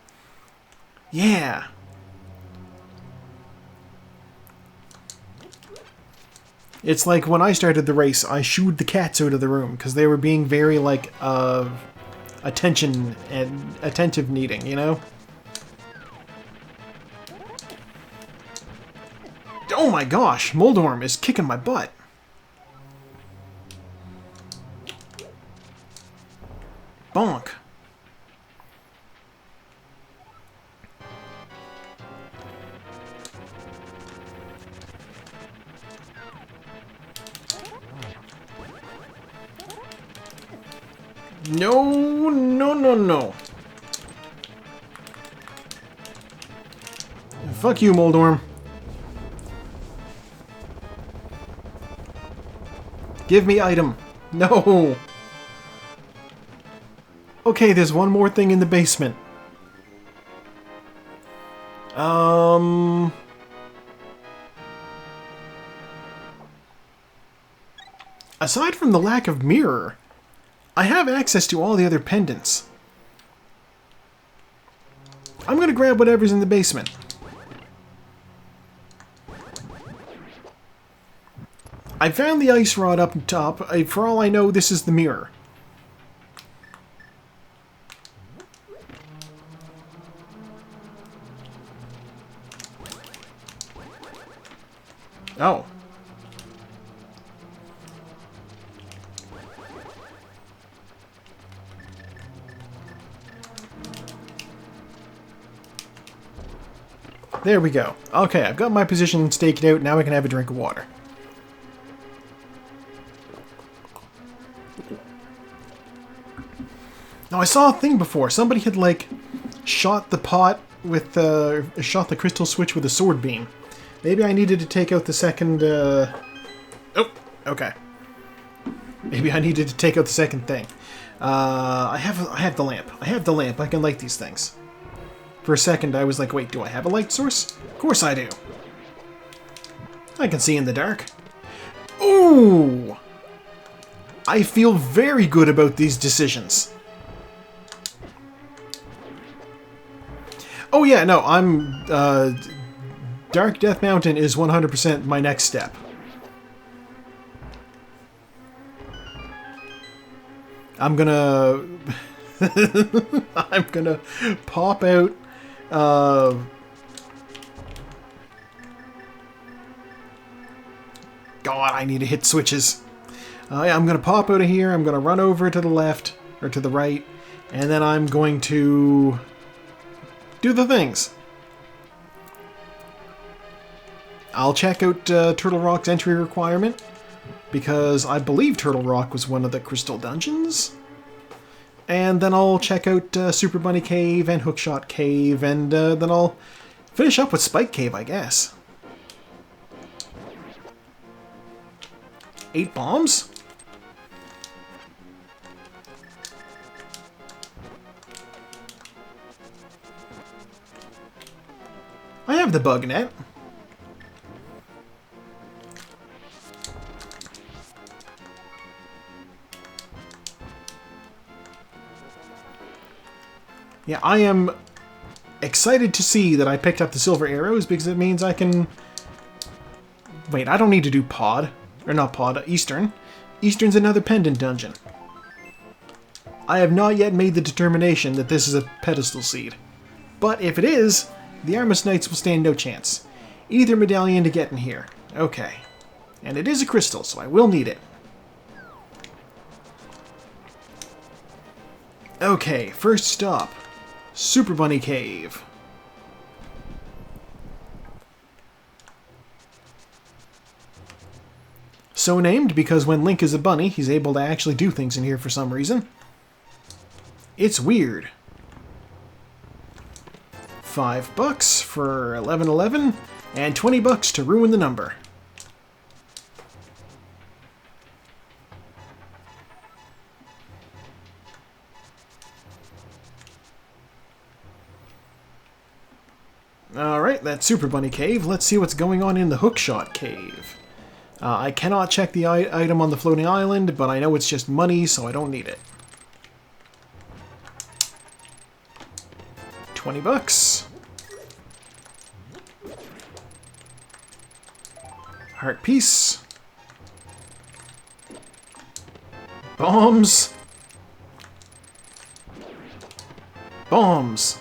Yeah. It's like when I started the race, I shooed the cats out of the room because they were being very, like, attention and attentive needing, you know? Oh my gosh, Moldorm is kicking my butt. Bonk. No, no, no, no. Fuck you, Moldorm. Give me item. No. Okay, there's one more thing in the basement. Aside from the lack of mirror, I have access to all the other pendants. I'm gonna grab whatever's in the basement. I found the ice rod up top. For all I know, this is the mirror. Oh. There we go. Okay, I've got my position staked out. Now I can have a drink of water. Now, I saw a thing before. Somebody had, like, shot the pot with, shot the crystal switch with a sword beam. Maybe I needed to take out the second, Oh, okay. Maybe I needed to take out the second thing. I have the lamp. I have the lamp. I can light these things. For a second, I was like, wait, do I have a light source? Of course I do. I can see in the dark. Ooh! I feel very good about these decisions. Oh yeah, no, I'm, Dark Death Mountain is 100% my next step. I'm gonna... I'm gonna pop out, God, I need to hit switches. Yeah, I'm gonna pop out of here, I'm gonna run over to the left, or to the right, and then I'm going to do the things. I'll check out Turtle Rock's entry requirement, because I believe Turtle Rock was one of the crystal dungeons. And then I'll check out Super Bunny Cave and Hookshot Cave, and then I'll finish up with Spike Cave, I guess. 8 bombs? I have the bug net. Yeah, I am excited to see that I picked up the silver arrows, because it means I can... Wait, I don't need to do pod. Or not pod, Eastern. Eastern's another pendant dungeon. I have not yet made the determination that this is a pedestal seed. But if it is, the Armus Knights will stand no chance. Either medallion to get in here. Okay. And it is a crystal, so I will need it. Okay, first stop. Super Bunny Cave. So named because when Link is a bunny, he's able to actually do things in here for some reason. It's weird. $5 for 1111, and $20 to ruin the number. Alright, that's Super Bunny Cave. Let's see what's going on in the Hookshot Cave. I cannot check the item on the floating island, but I know it's just money, so I don't need it. $20. Heart piece. Bombs. Bombs.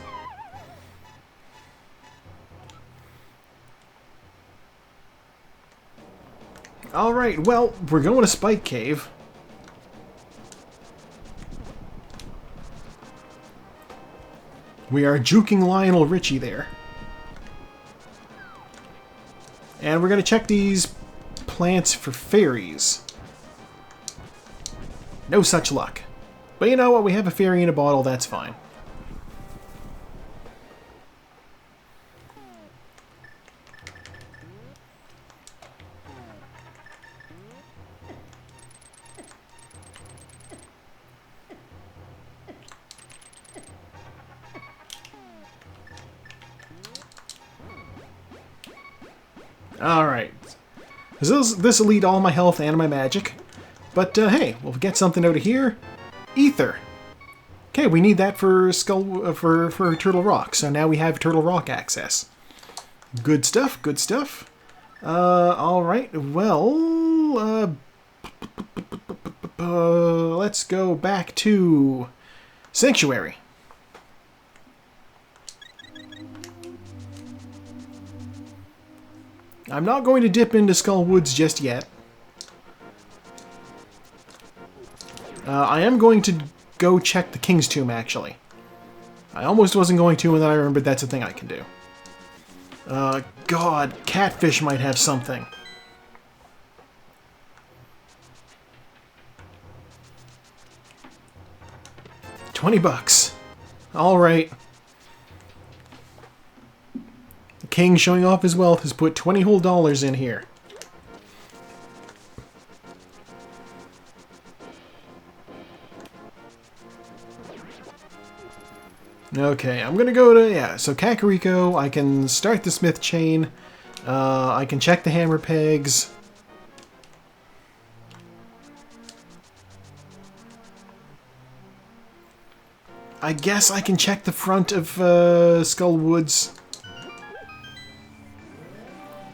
Alright, well, we're going to Spike Cave. We are juking Lionel Richie there. And we're going to check these plants for fairies. No such luck. But you know what? We have a fairy in a bottle. That's fine. Alright. This will lead all my health and my magic. But, hey, we'll get something out of here. Ether. Okay, we need that for for Turtle Rock, so now we have Turtle Rock access. Good stuff, good stuff. Alright, well, let's go back to Sanctuary. I'm not going to dip into Skull Woods just yet. I am going to go check the King's Tomb, actually. I almost wasn't going to, and then I remembered that's a thing I can do. God, Catfish might have something. $20. Alright. The king, showing off his wealth, has put $20 whole in here. Okay, I'm gonna go to, yeah, so Kakariko, I can start the smith chain, I can check the hammer pegs. I guess I can check the front of Skull Woods.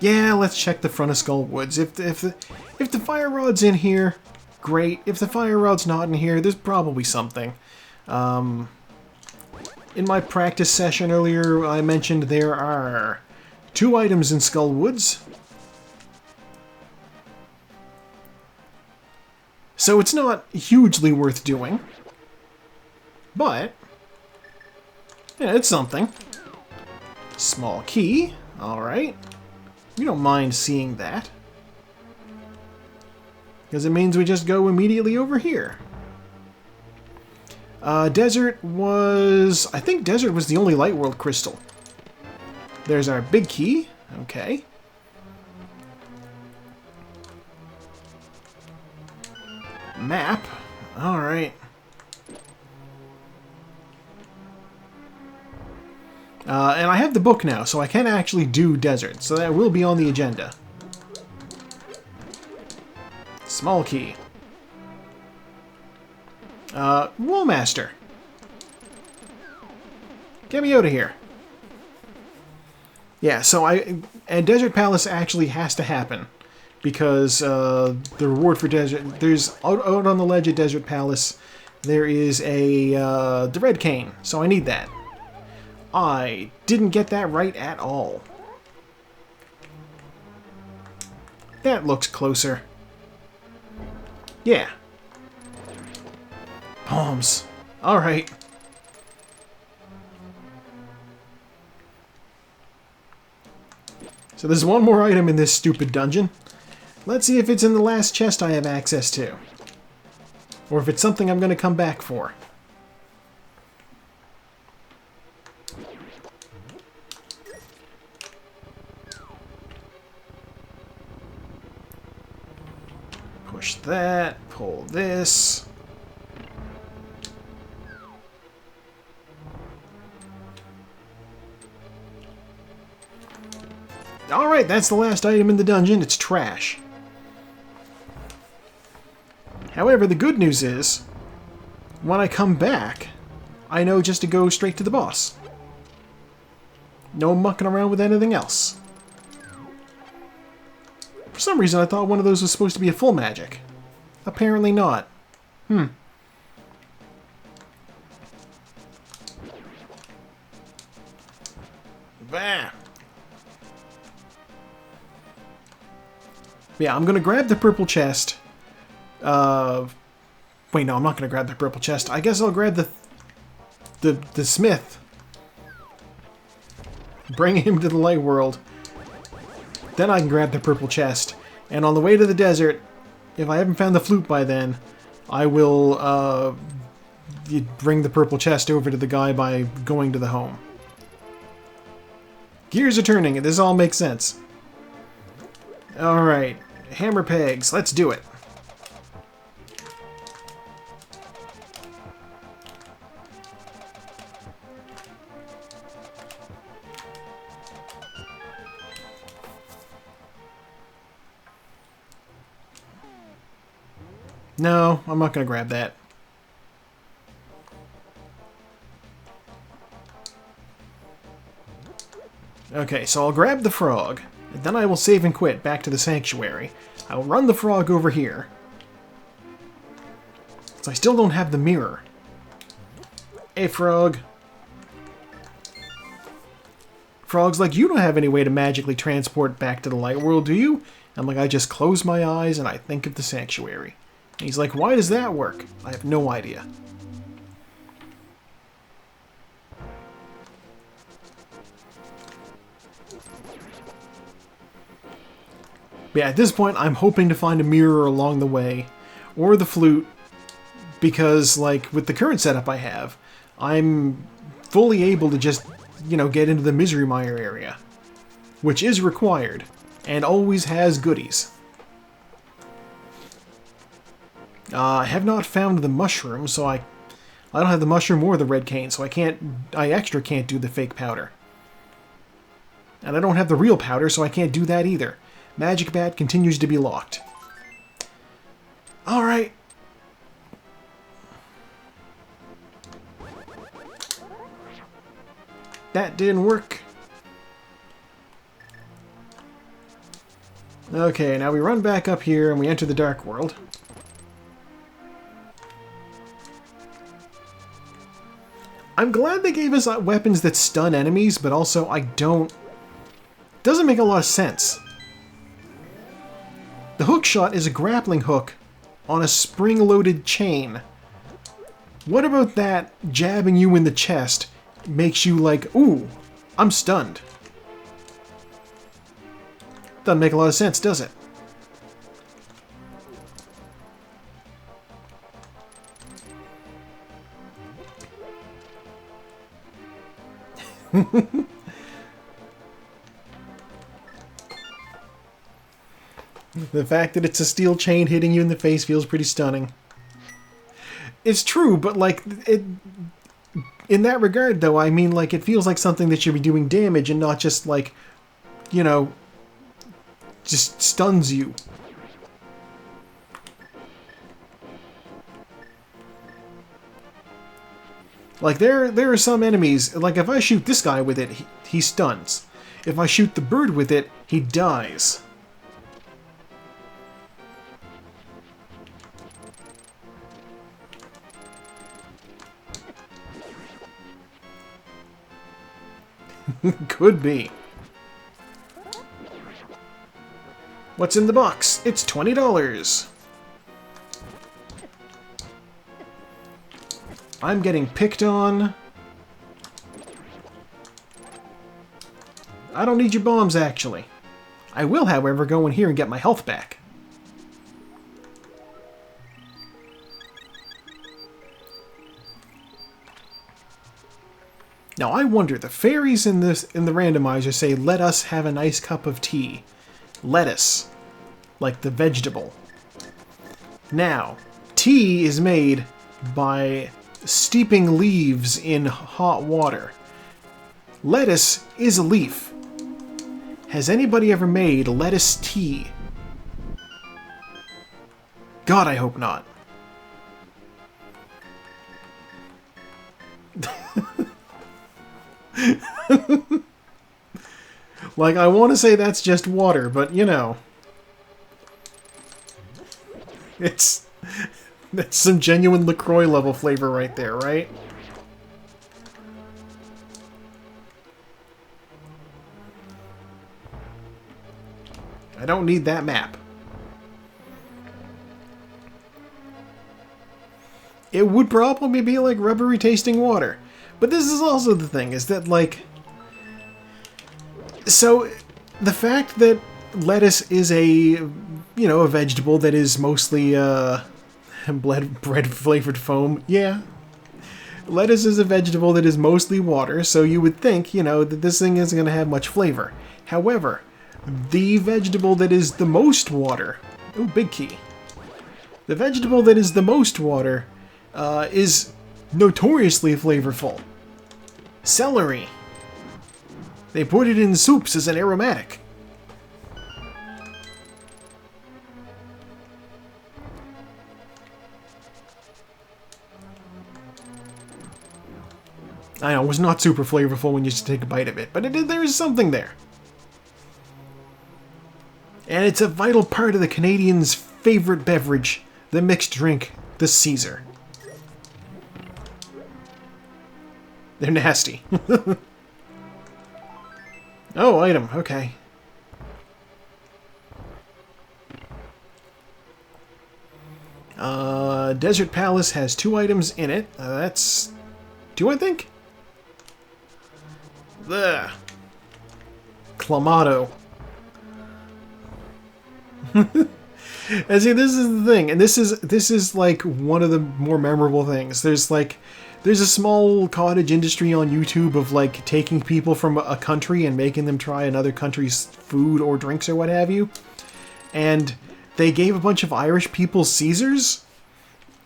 Yeah, let's check the front of Skull Woods. If the fire rod's in here, great. If the fire rod's not in here, there's probably something. In my practice session earlier, I mentioned there are 2 items in Skull Woods. So it's not hugely worth doing. But, yeah, it's something. Small key. Alright. We don't mind seeing that. Because it means we just go immediately over here. Desert was... I think Desert was the only Light World crystal. There's our big key. Okay. Map. Alright. And I have the book now, so I can actually do Desert. So that will be on the agenda. Small key. Woolmaster. Get me out of here. Yeah, so and Desert Palace actually has to happen. Because the reward for Desert... There's... Out on the ledge at Desert Palace, there is a... the Red Cane. So I need that. I didn't get that right at all. That looks closer. Yeah. Palms. Alright. So there's one more item in this stupid dungeon. Let's see if it's in the last chest I have access to. Or if it's something I'm going to come back for. Push that, pull this. Alright, that's the last item in the dungeon. It's trash. However, the good news is, when I come back, I know just to go straight to the boss. No mucking around with anything else. For some reason, I thought one of those was supposed to be a full magic. Apparently not. Bam! Yeah, I'm gonna grab the purple chest. Wait, no, I'm not gonna grab the purple chest. I guess I'll grab the smith. Bring him to the light world. Then I can grab the purple chest. And on the way to the desert, if I haven't found the flute by then, I will you bring the purple chest over to the guy by going to the home. Gears are turning, and this all makes sense. Alright, hammer pegs, let's do it. No, I'm not going to grab that. Okay, so I'll grab the frog, and then I will save and quit back to the sanctuary. I will run the frog over here. So I still don't have the mirror. Hey, frog. Frog's like, you don't have any way to magically transport back to the light world, do you? I'm like, I just close my eyes and I think of the sanctuary. And he's like, why does that work? I have no idea. But yeah, at this point, I'm hoping to find a mirror along the way, or the flute, because, like, with the current setup I have, I'm fully able to just, you know, get into the Misery Mire area, which is required, and always has goodies. I have not found the mushroom, so I don't have the mushroom or the red cane, so I extra can't do the fake powder. And I don't have the real powder, so I can't do that either. Magic Bat continues to be locked. Alright. That didn't work. Okay, now we run back up here and we enter the Dark World. I'm glad they gave us weapons that stun enemies, but also I don't... Doesn't make a lot of sense. The hook shot is a grappling hook on a spring-loaded chain. What about that jabbing you in the chest makes you like, ooh, I'm stunned? Doesn't make a lot of sense, does it? The fact that it's a steel chain hitting you in the face feels pretty stunning. It's true, but like, in that regard though, I mean, like, it feels like something that should be doing damage and not just like, you know, just stuns you. Like, there are some enemies, like if I shoot this guy with it, he stuns. If I shoot the bird with it, he dies. Could be. What's in the box? It's $20. I'm getting picked on. I don't need your bombs, actually. I will, however, go in here and get my health back. Now, I wonder, the fairies in the randomizer say, let us have a nice cup of tea. Lettuce. Like the vegetable. Now, tea is made by steeping leaves in hot water. Lettuce is a leaf. Has anybody ever made lettuce tea? God, I hope not. Like, I want to say that's just water, but you know. That's some genuine LaCroix level flavor right there, right? I don't need that map. It would probably be like rubbery tasting water. But this is also the thing, is that like... So, the fact that lettuce is a, you know, a vegetable that is mostly bread flavored foam, yeah, lettuce is a vegetable that is mostly water, so you would think, you know, that this thing isn't going to have much flavor. However, the vegetable that is the most water... Ooh, big key. The vegetable that is the most water is notoriously flavorful. Celery. They put it in soups as an aromatic. I know, it was not super flavorful when you just take a bite of it, but there is something there. And it's a vital part of the Canadians' favorite beverage, the mixed drink, the Caesar. They're nasty. Oh, item, okay. Desert Palace has 2 items in it. That's 2, I think? Ugh. Clamato. And see, this is the thing, and this is like one of the more memorable things. There's a small cottage industry on YouTube of like taking people from a country and making them try another country's food or drinks or what have you. And they gave a bunch of Irish people Caesars,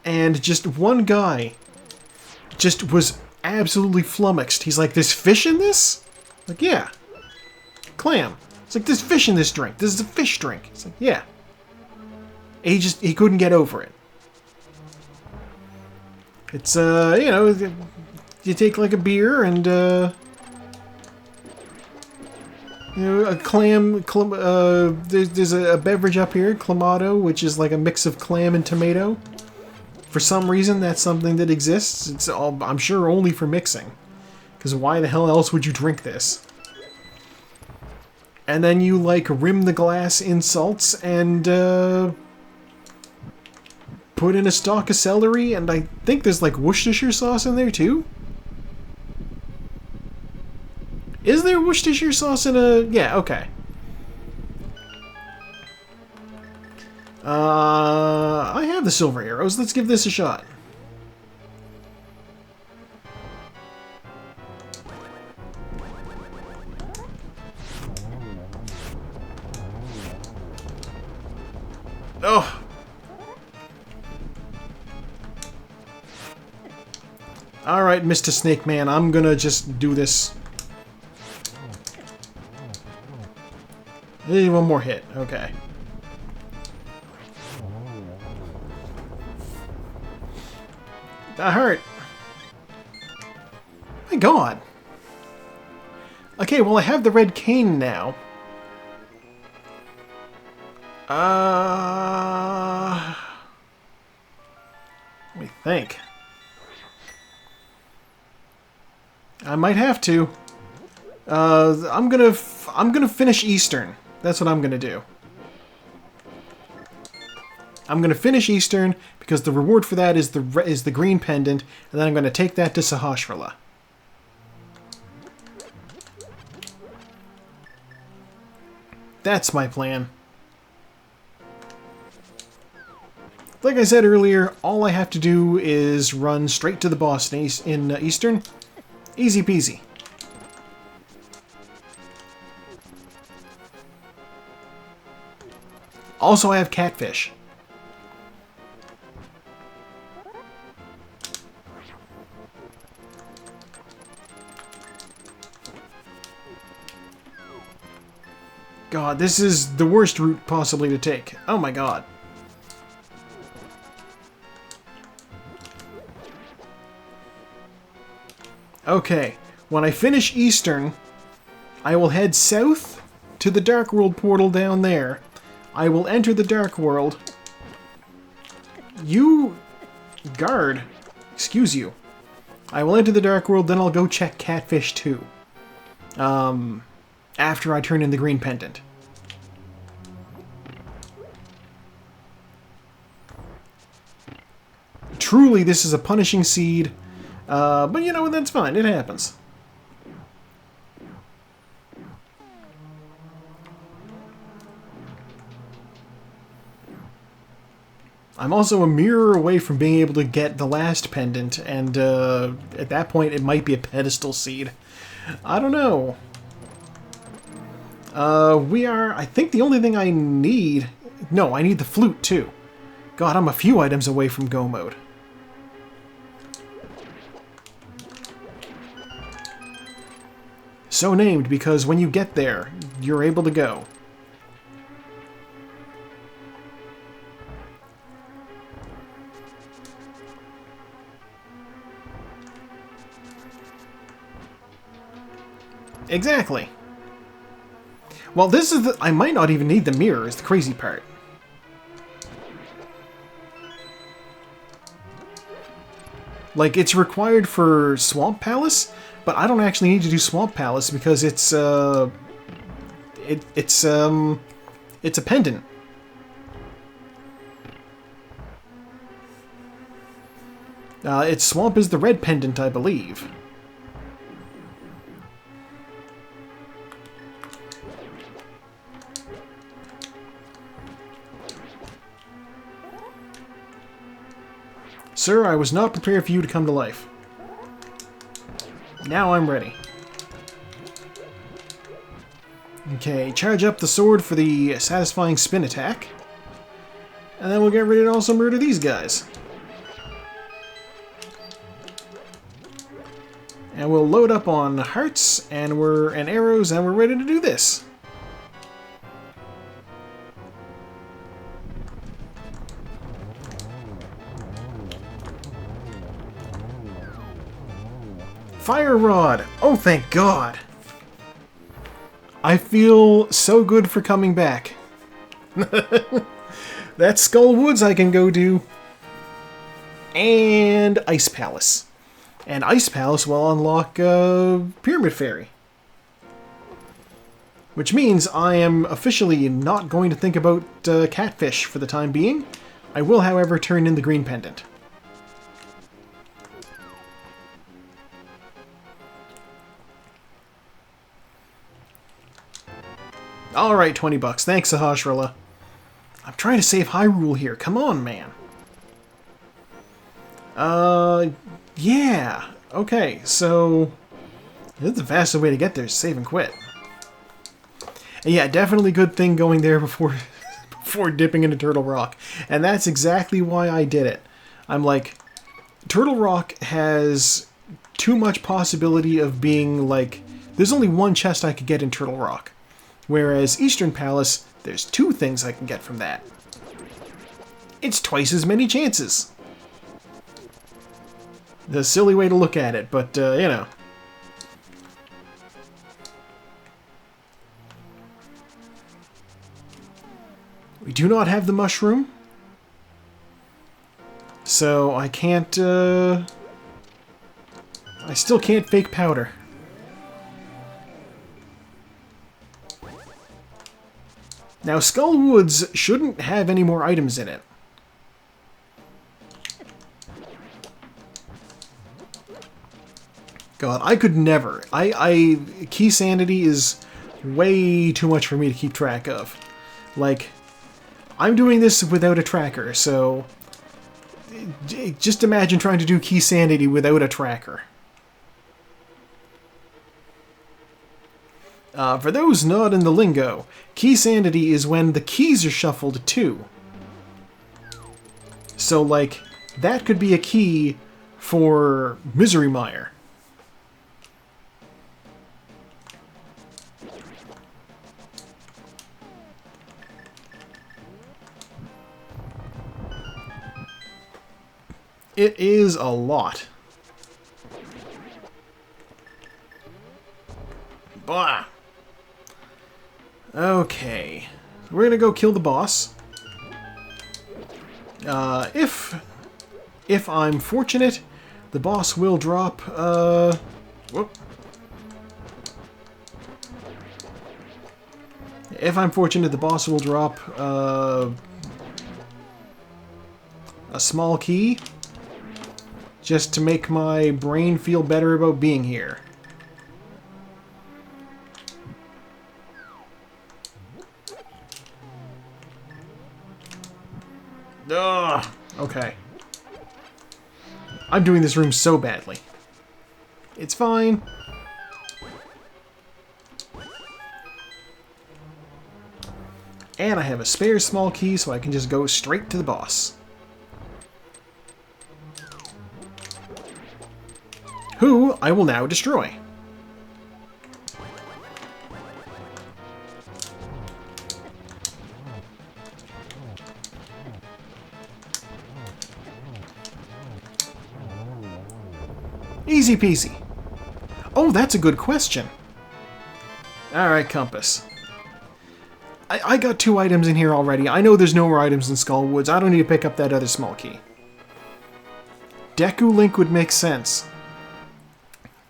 and just one guy just was absolutely flummoxed. He's like, "There's fish in this?" Like, yeah. Clam. It's like, "There's fish in this drink. This is a fish drink." It's like, yeah. And he couldn't get over it. It's, you know, you take like a beer and, you know, a there's a beverage up here, Clamato, which is like a mix of clam and tomato. For some reason, that's something that exists. It's all, I'm sure, only for mixing. Because why the hell else would you drink this? And then you, like, rim the glass in salts and, put in a stalk of celery, and I think there's, like, Worcestershire sauce in there, too? Is there Worcestershire sauce in a... Yeah, okay. I have the silver arrows. Let's give this a shot. Oh! Alright, Mr. Snake Man, I'm gonna just do this. Hey, one more hit. Okay. That hurt. My god. Okay, well I have the red cane now. Let me think. I might have to. I'm gonna finish Eastern. That's what I'm gonna do. I'm gonna finish Eastern because the reward for that is the green pendant, and then I'm gonna take that to Sahasrara. That's my plan. Like I said earlier, all I have to do is run straight to the boss in Eastern. Easy peasy. Also, I have catfish. God, this is the worst route possibly to take. Oh my god. Okay, when I finish Eastern, I will head south to the Dark World portal down there. I will enter the Dark World. You... guard. Excuse you. I will enter the Dark World, then I'll go check Catfish 2. After I turn in the green pendant. Truly, this is a punishing seed. But you know, that's fine. It happens. I'm also a mirror away from being able to get the last pendant, and at that point it might be a pedestal seed. I don't know. I think the only thing I need... No, I need the flute too. God, I'm a few items away from go mode. So named because when you get there, you're able to go. Exactly. Well, this is the... I might not even need the mirror, is the crazy part. Like, it's required for Swamp Palace, but I don't actually need to do Swamp Palace because it's a pendant. Its Swamp is the red pendant, I believe. Sir, I was not prepared for you to come to life. Now I'm ready. Okay, charge up the sword for the satisfying spin attack. And then we'll get ready to also murder these guys. And we'll load up on hearts and arrows, and we're ready to do this. Fire Rod! Oh, thank God! I feel so good for coming back. That's Skull Woods I can go do. And Ice Palace. And Ice Palace will unlock Pyramid Fairy. Which means I am officially not going to think about Catfish for the time being. I will, however, turn in the green pendant. Alright, 20 bucks. Thanks, Sahasrahla. I'm trying to save Hyrule here. Come on, man. Yeah. Okay, so... this is the fastest way to get there, is save and quit. And yeah, definitely good thing going there before before dipping into Turtle Rock. And that's exactly why I did it. I'm like, Turtle Rock has too much possibility of being like... there's only one chest I could get in Turtle Rock. Whereas Eastern Palace, there's two things I can get from that. It's twice as many chances. The silly way to look at it, but, you know. We do not have the mushroom. So I can't, I still can't fake powder. Now, Skull Woods shouldn't have any more items in it. God, I could never. Key Sanity is way too much for me to keep track of. Like, I'm doing this without a tracker, so... just imagine trying to do Key Sanity without a tracker. For those not in the lingo, Key Sanity is when the keys are shuffled too. So, like, that could be a key for Misery Mire. It is a lot. Blah. Okay, we're gonna go kill the boss. If I'm fortunate, the boss will drop, whoop. If I'm fortunate, the boss will drop, a small key, just to make my brain feel better about being here. Ugh. Okay. I'm doing this room so badly. It's fine. And I have a spare small key, so I can just go straight to the boss. Who I will now destroy. Easy peasy. Oh, that's a good question. Alright, compass. I got 2 items in here already. I know there's no more items in Skull Woods. I don't need to pick up that other small key. Deku Link would make sense.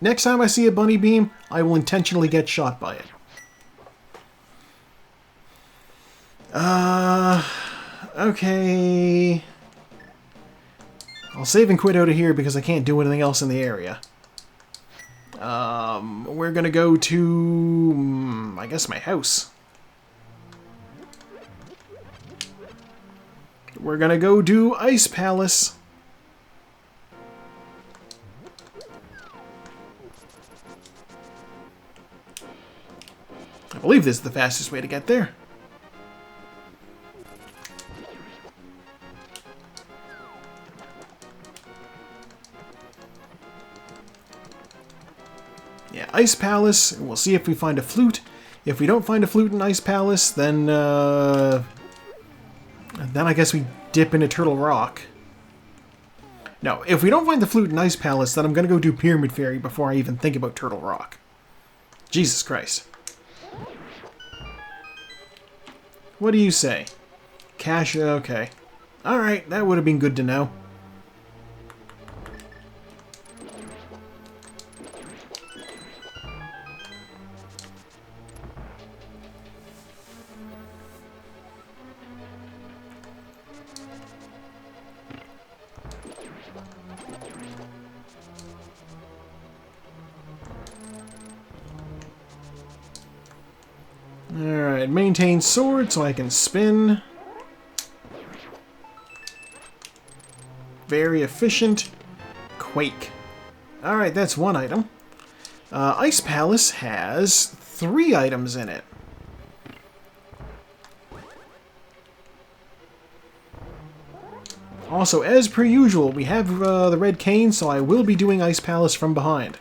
Next time I see a bunny beam, I will intentionally get shot by it. Okay. I'll save and quit out of here because I can't do anything else in the area. We're gonna go to, I guess, my house. We're gonna go do Ice Palace. I believe this is the fastest way to get there. Yeah, Ice Palace. We'll see if we find a flute. If we don't find a flute in Ice Palace, then I guess we dip into Turtle Rock. No, if we don't find the flute in Ice Palace, then I'm gonna go do Pyramid Fairy before I even think about Turtle Rock. Jesus Christ. What do you say? Cash, okay. Alright, that would have been good to know. Alright, maintain sword so I can spin. Very efficient. Quake. Alright, that's 1 item. Ice Palace has 3 items in it. Also, as per usual, we have the red cane, so I will be doing Ice Palace from behind.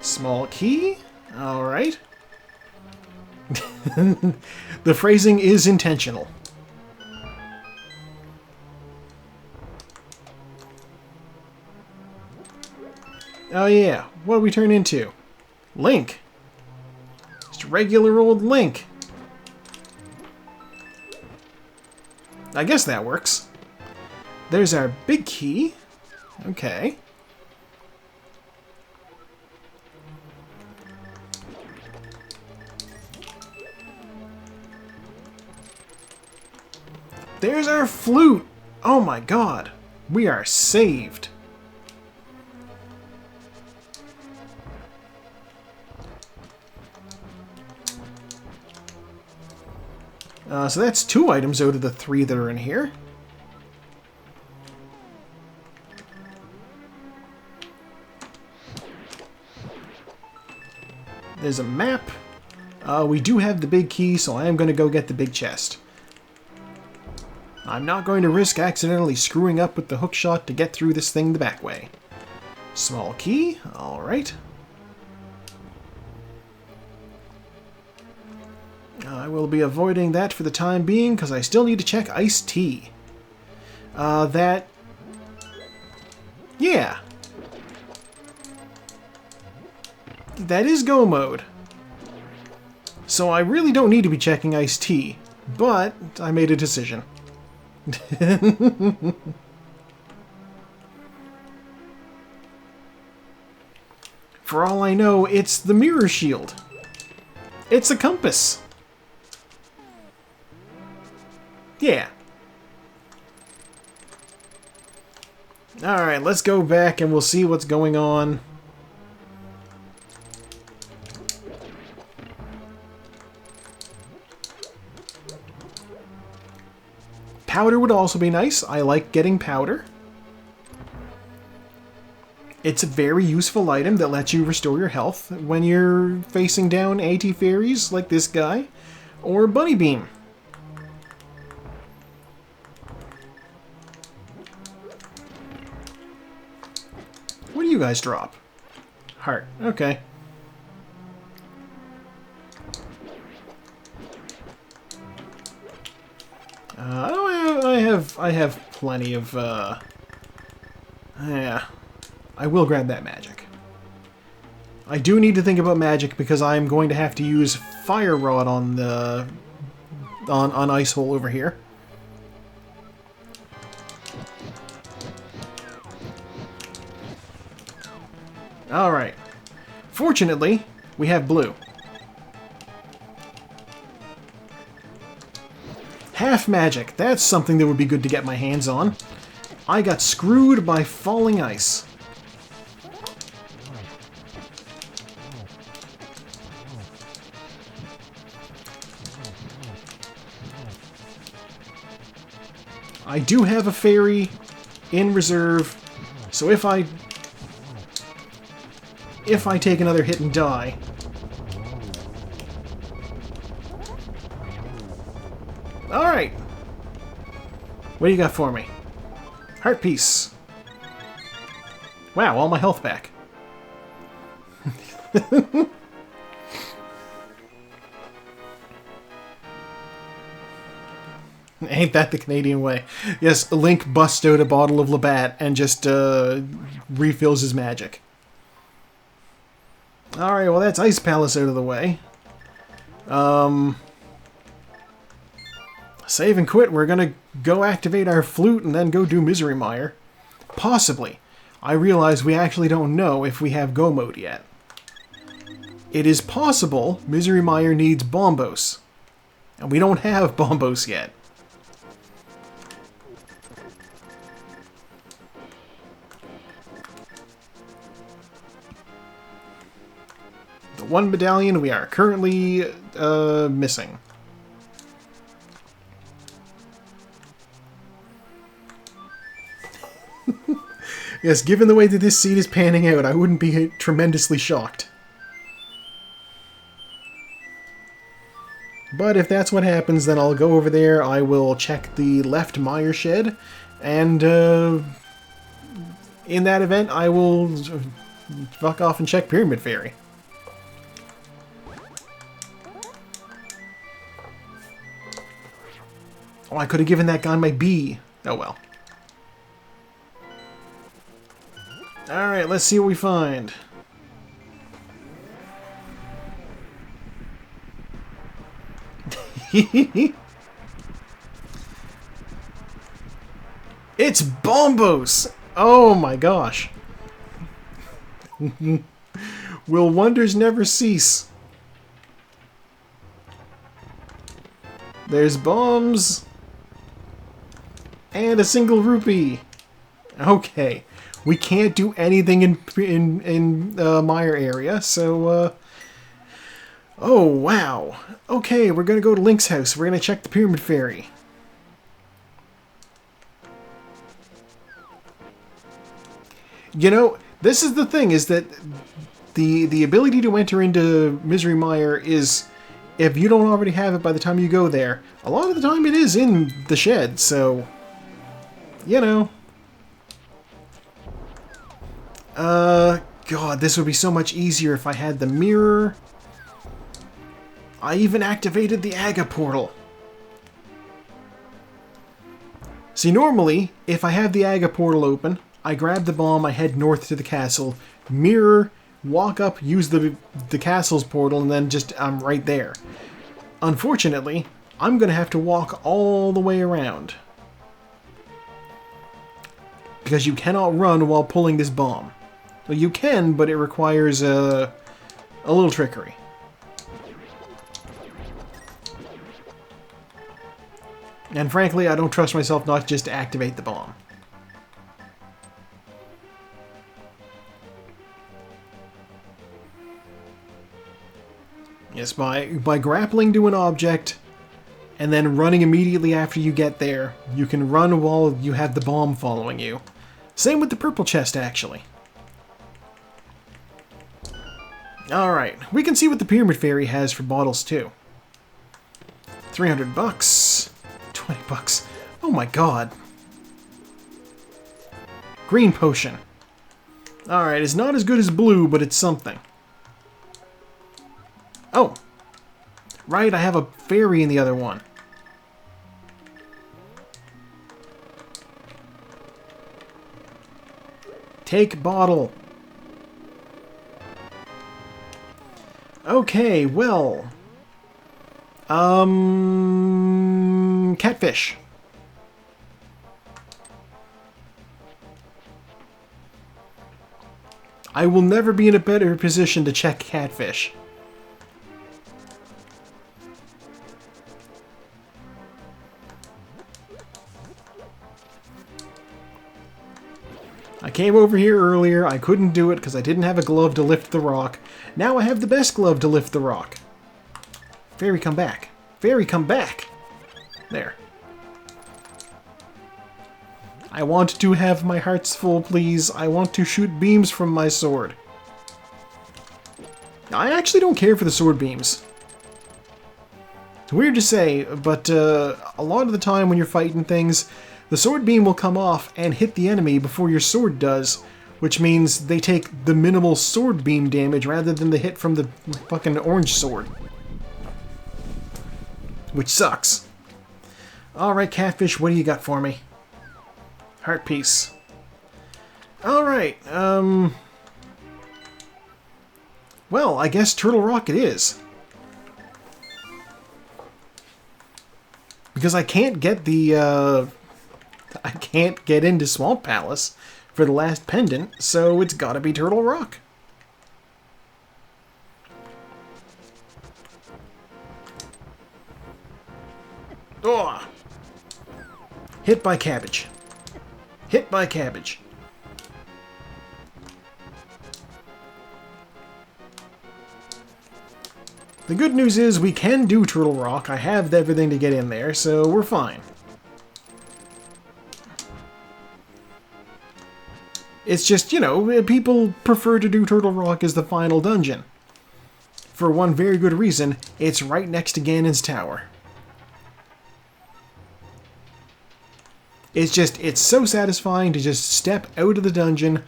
Small key? Alright. The phrasing is intentional. Oh yeah, what do we turn into? Link. Just regular old Link. I guess that works. There's our big key. Okay. There's our flute! Oh my god! We are saved! So that's 2 items out of the 3 that are in here. There's a map. We do have the big key, so I am going to go get the big chest. I'm not going to risk accidentally screwing up with the hookshot to get through this thing the back way. Small key, alright. I will be avoiding that for the time being, because I still need to check iced tea. Yeah. That is go mode. So I really don't need to be checking iced tea, but I made a decision. For all I know, it's the mirror shield. It's a compass. Yeah. Alright, let's go back and we'll see what's going on. Powder would also be nice. I like getting powder. It's a very useful item that lets you restore your health when you're facing down AT-fairies like this guy, or Bunny Beam. What do you guys drop? Heart. Okay. I have plenty of, yeah. I will grab that magic. I do need to think about magic because I'm going to have to use Fire Rod on the... on Ice Hole over here. Alright. Fortunately, we have blue. Half magic. That's something that would be good to get my hands on. I got screwed by falling ice. I do have a fairy in reserve, so if I take another hit and die... Alright! What do you got for me? Heart piece. Wow, all my health back. Ain't that the Canadian way? Yes, Link busts out a bottle of Labatt and just refills his magic. Alright, well that's Ice Palace out of the way. Save and quit. We're gonna go activate our flute and then go do Misery Mire. Possibly. I realize we actually don't know if we have Go Mode yet. It is possible Misery Mire needs Bombos. And we don't have Bombos yet. The one medallion we are currently missing. Yes, given the way that this seed is panning out, I wouldn't be tremendously shocked. But if that's what happens, then I'll go over there, I will check the left Mire Shed, and in that event, I will fuck off and check Pyramid Fairy. Oh, I could have given that guy my bee. Oh well. Alright, let's see what we find. It's Bombos! Oh my gosh. Will wonders never cease? There's bombs. And a single rupee. Okay. We can't do anything in Mire area, so, oh, wow. Okay, we're gonna go to Link's house. We're gonna check the Pyramid Fairy. You know, this is the thing, is that the ability to enter into Misery Mire is, if you don't already have it by the time you go there, a lot of the time it is in the shed, so, you know. God, this would be so much easier if I had the mirror. I even activated the Aga portal. See, normally, if I have the Aga portal open, I grab the bomb, I head north to the castle, mirror, walk up, use the castle's portal, and then just, I'm right there. Unfortunately, I'm gonna have to walk all the way around. Because you cannot run while pulling this bomb. Well, you can, but it requires a little trickery. And frankly, I don't trust myself not just to activate the bomb. Yes, by grappling to an object and then running immediately after you get there. You can run while you have the bomb following you. Same with the purple chest, actually. Alright, we can see what the Pyramid Fairy has for bottles, too. 300 bucks. 20 bucks. Oh my god. Green potion. Alright, it's not as good as blue, but it's something. Oh. Right, I have a fairy in the other one. Take bottle. Okay, well. Catfish. I will never be in a better position to check catfish. I came over here earlier, I couldn't do it because I didn't have a glove to lift the rock. Now I have the best glove to lift the rock. Fairy, come back. Fairy, come back! There. I want to have my hearts full, please. I want to shoot beams from my sword. I actually don't care for the sword beams. It's weird to say, but a lot of the time when you're fighting things, the sword beam will come off and hit the enemy before your sword does, which means they take the minimal sword beam damage rather than the hit from the fucking orange sword. Which sucks. Alright, Catfish, what do you got for me? Heart piece. Alright, well, I guess Turtle Rock it is. Because I can't get the, I can't get into Swamp Palace for the last pendant, so it's gotta be Turtle Rock. Oh! Hit by cabbage. Hit by cabbage. The good news is we can do Turtle Rock. I have everything to get in there, so we're fine. It's just, you know, people prefer to do Turtle Rock as the final dungeon. For one very good reason, it's right next to Ganon's Tower. It's so satisfying to just step out of the dungeon,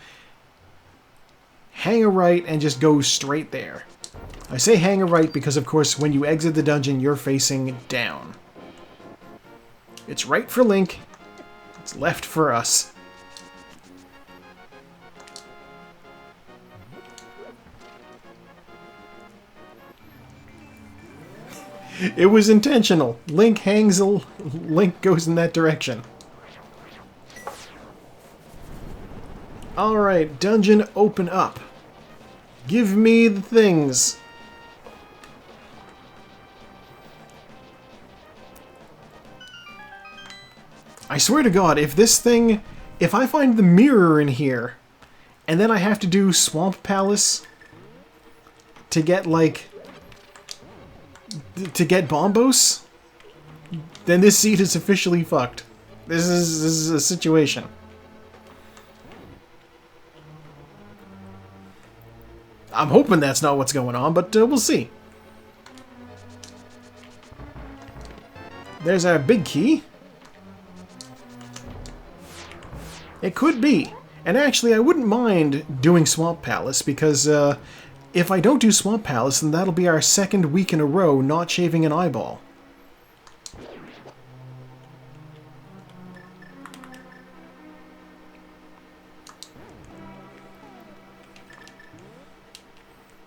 hang a right, and just go straight there. I say hang a right because, of course, when you exit the dungeon, you're facing down. It's right for Link, it's left for us. It was intentional. Link goes in that direction. Alright, dungeon open up. Give me the things. I swear to God, if I find the mirror in here, and then I have to do Swamp Palace to get, like, to get Bombos, then this seed is officially fucked. This is a situation. I'm hoping that's not what's going on, but we'll see. There's our big key. It could be. And actually, I wouldn't mind doing Swamp Palace, because if I don't do Swamp Palace, then that'll be our second week in a row not shaving an eyeball.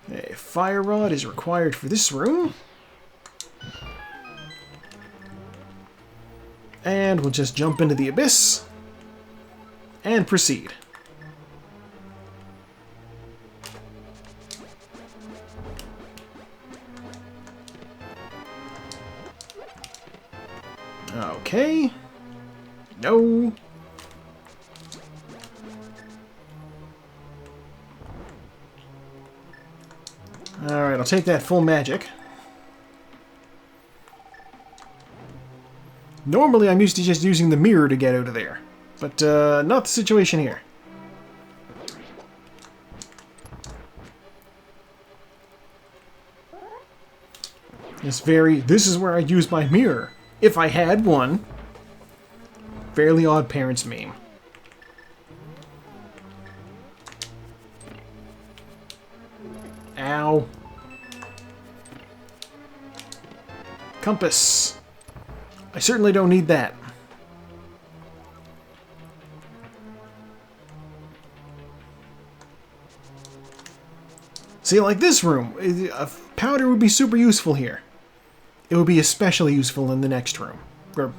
A fire rod is required for this room. And we'll just jump into the abyss and proceed. Okay. No. Alright, I'll take that full magic. Normally, I'm used to just using the mirror to get out of there. But, not the situation here. This is where I use my mirror. If I had one. Fairly Odd Parents meme. Ow. Compass. I certainly don't need that. See, like this room, a powder would be super useful here. It would be especially useful in the next room. Or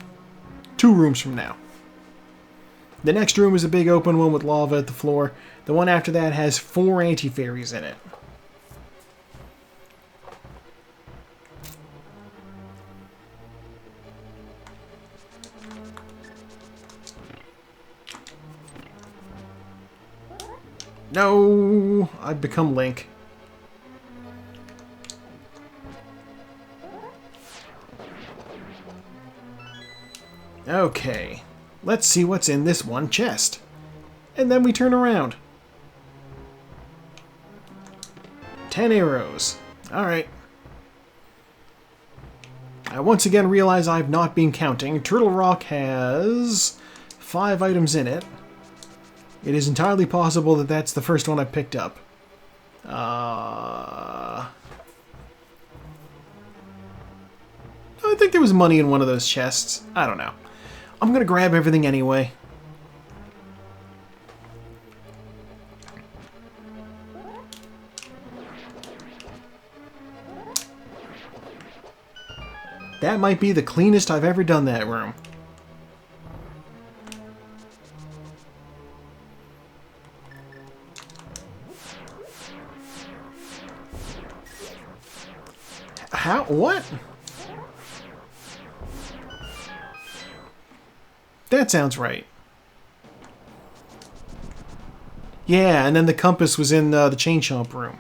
2 rooms from now. The next room is a big open one with lava at the floor. The one after that has 4 anti-fairies in it. No! I've become Link. Okay, let's see what's in this one chest. And then we turn around. 10 arrows. Alright. I once again realize I've not been counting. Turtle Rock has 5 items in it. It is entirely possible that that's the first one I picked up. I think there was money in one of those chests. I don't know. I'm gonna grab everything anyway. That might be the cleanest I've ever done that room. How? What? That sounds right. Yeah, and then the compass was in the chain chomp room.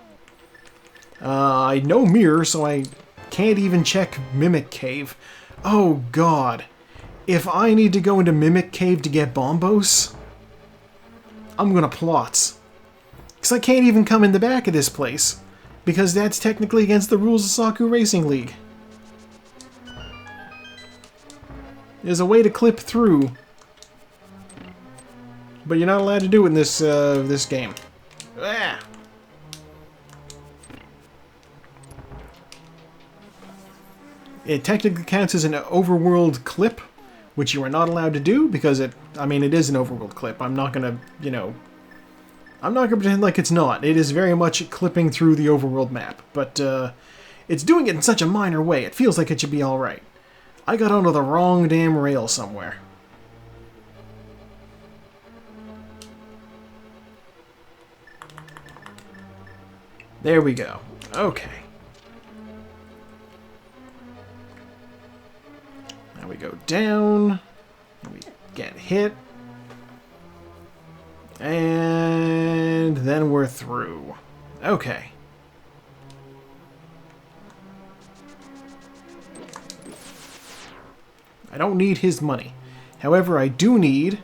I know mirror, so I can't even check Mimic Cave. Oh, God. If I need to go into Mimic Cave to get Bombos, I'm gonna plot. Because I can't even come in the back of this place. Because that's technically against the rules of Saku-Racing League. There's a way to clip through. But you're not allowed to do it in this, this game. Ah. It technically counts as an overworld clip, which you are not allowed to do because it is an overworld clip. I'm not gonna, I'm not gonna pretend like it's not. It is very much clipping through the overworld map, but it's doing it in such a minor way. It feels like it should be alright. I got onto the wrong damn rail somewhere. There we go. Okay. Now we go down. We get hit. And then we're through. Okay. I don't need his money. However, I do need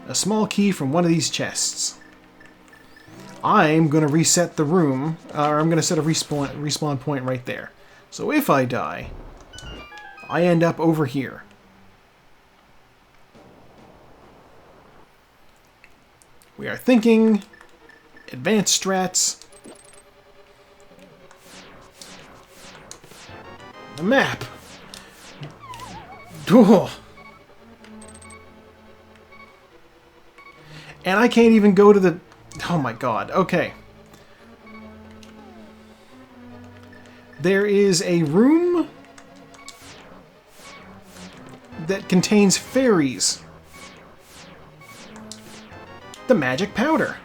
a small key from one of these chests. I'm going to reset the room, or I'm going to set a respawn point right there. So if I die, I end up over here. We are thinking advanced strats. The map. Oh. And I can't even go to the... Oh my god, okay. There is a room that contains fairies. The magic powder.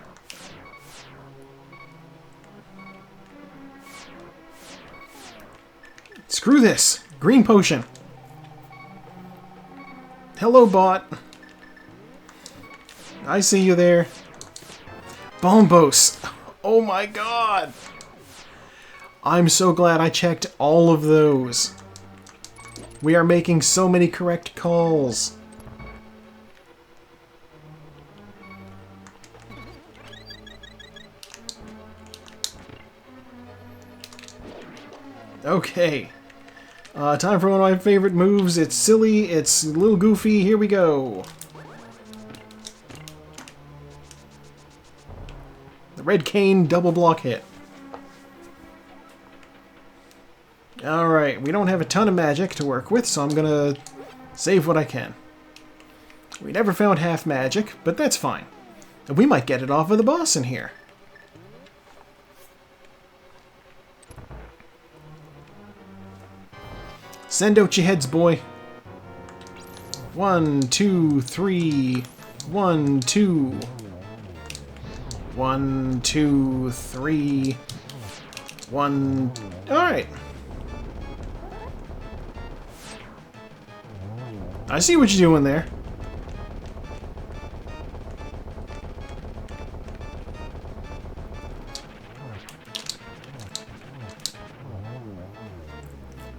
Screw this. Green potion. Hello, bot. I see you there. Bombos. Oh my god. I'm so glad I checked all of those. We are making so many correct calls. Okay. Time for one of my favorite moves. It's silly, it's a little goofy. Here we go. The red cane double block hit. Alright, we don't have a ton of magic to work with, so I'm gonna save what I can. We never found half magic, but that's fine. We might get it off of the boss in here. Send out your heads, boy. 1, 2, 3. 1, 2. 1, 2, 3. 1. Alright. I see what you're doing there.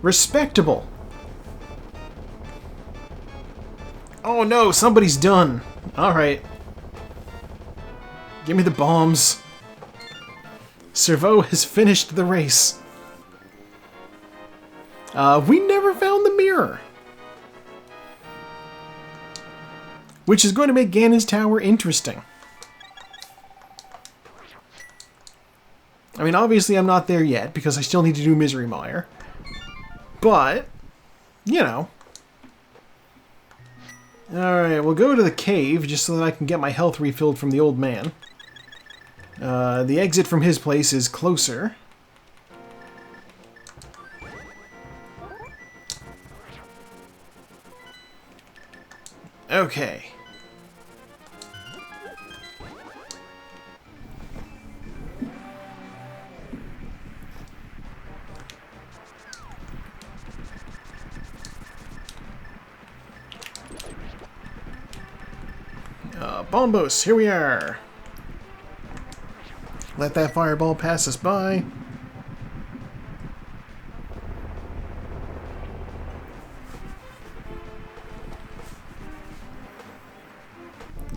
Respectable. Oh no, somebody's done. Alright. Give me the bombs. Servo has finished the race. We never found the mirror. Which is going to make Ganon's Tower interesting. I mean, obviously I'm not there yet, because I still need to do Misery Mire. But, you know. Alright, we'll go to the cave, just so that I can get my health refilled from the old man. The exit from his place is closer. Okay. Bombos, here we are. Let that fireball pass us by.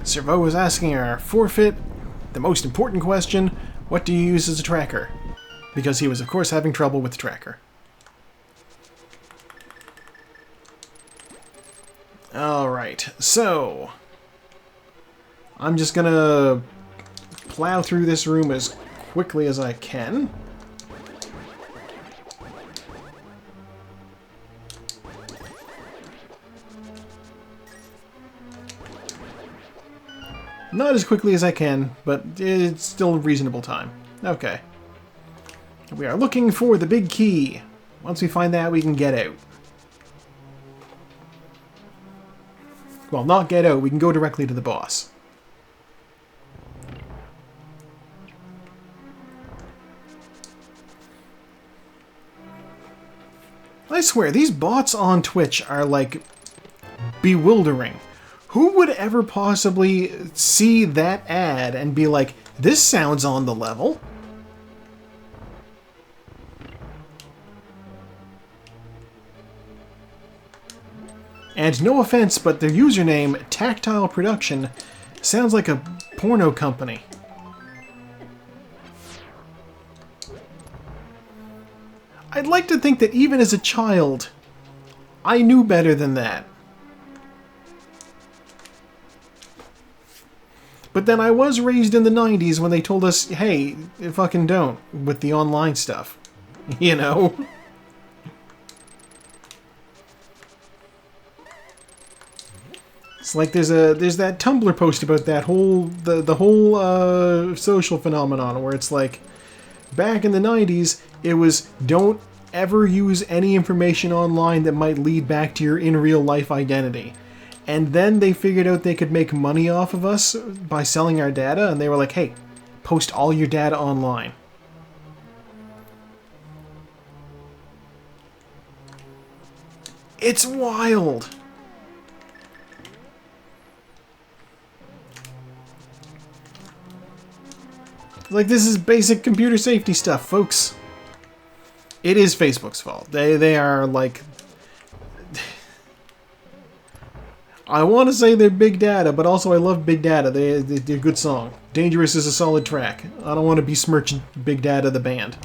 Servo was asking our forfeit the most important question: what do you use as a tracker? Because he was, of course, having trouble with the tracker. Alright, so I'm just gonna plow through this room as quickly as I can. Not as quickly as I can, but it's still a reasonable time. Okay. We are looking for the big key. Once we find that, we can get out. Well, not get out, we can go directly to the boss. I swear, these bots on Twitch are, like, bewildering. Who would ever possibly see that ad and be like, this sounds on the level? And no offense, but their username, Tactile Production, sounds like a porno company. I'd like to think that even as a child, I knew better than that. But then I was raised in the 90s when they told us, hey, fucking don't, with the online stuff. You know? It's like there's that Tumblr post about that whole, the whole social phenomenon where it's like, back in the 90s, it was don't ever use any information online that might lead back to your in real life identity. And then they figured out they could make money off of us by selling our data, and they were like, hey, post all your data online. It's wild! Like, this is basic computer safety stuff, folks. It is Facebook's fault. They are, like... I want to say they're Big Data, but also I love Big Data. They're a good song. Dangerous is a solid track. I don't want to besmirch Big Data, the band.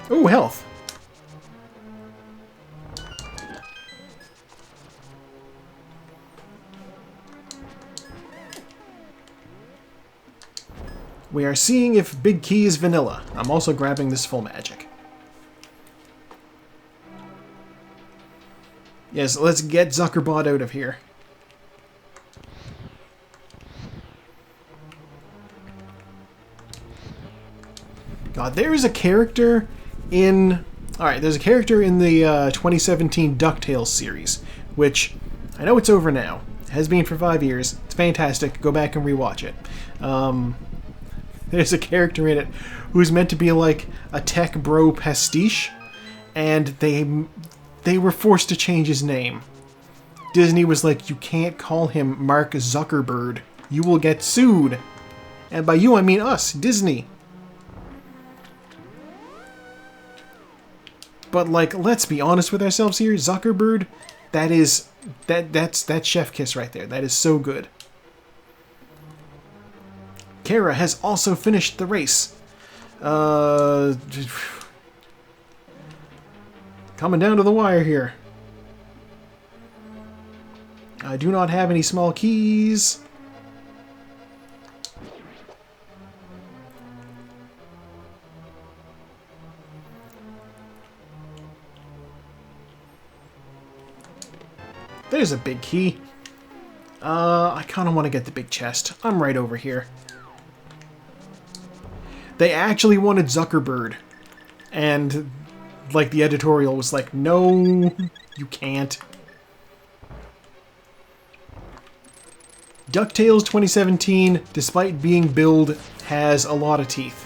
Ooh, health. We are seeing if Big Key is vanilla. I'm also grabbing this full magic. Yes, let's get Zuckerbot out of here. God, there is a character in... Alright, there's a character in the 2017 DuckTales series, which I know it's over now. It has been for 5 years. It's fantastic. Go back and rewatch it. There's a character in it who's meant to be like a tech bro pastiche, and they were forced to change his name. Disney was like, you can't call him Mark Zuckerberg. You will get sued. And by you, I mean us, Disney. But like, let's be honest with ourselves here. Zuckerberg, that's chef kiss right there. That is so good. Kara has also finished the race. Coming down to the wire here. I do not have any small keys. There's a big key. I kind of want to get the big chest. I'm right over here. They actually wanted Zuckerberg. And, like, the editorial was like, no, you can't. DuckTales 2017, despite being billed, has a lot of teeth.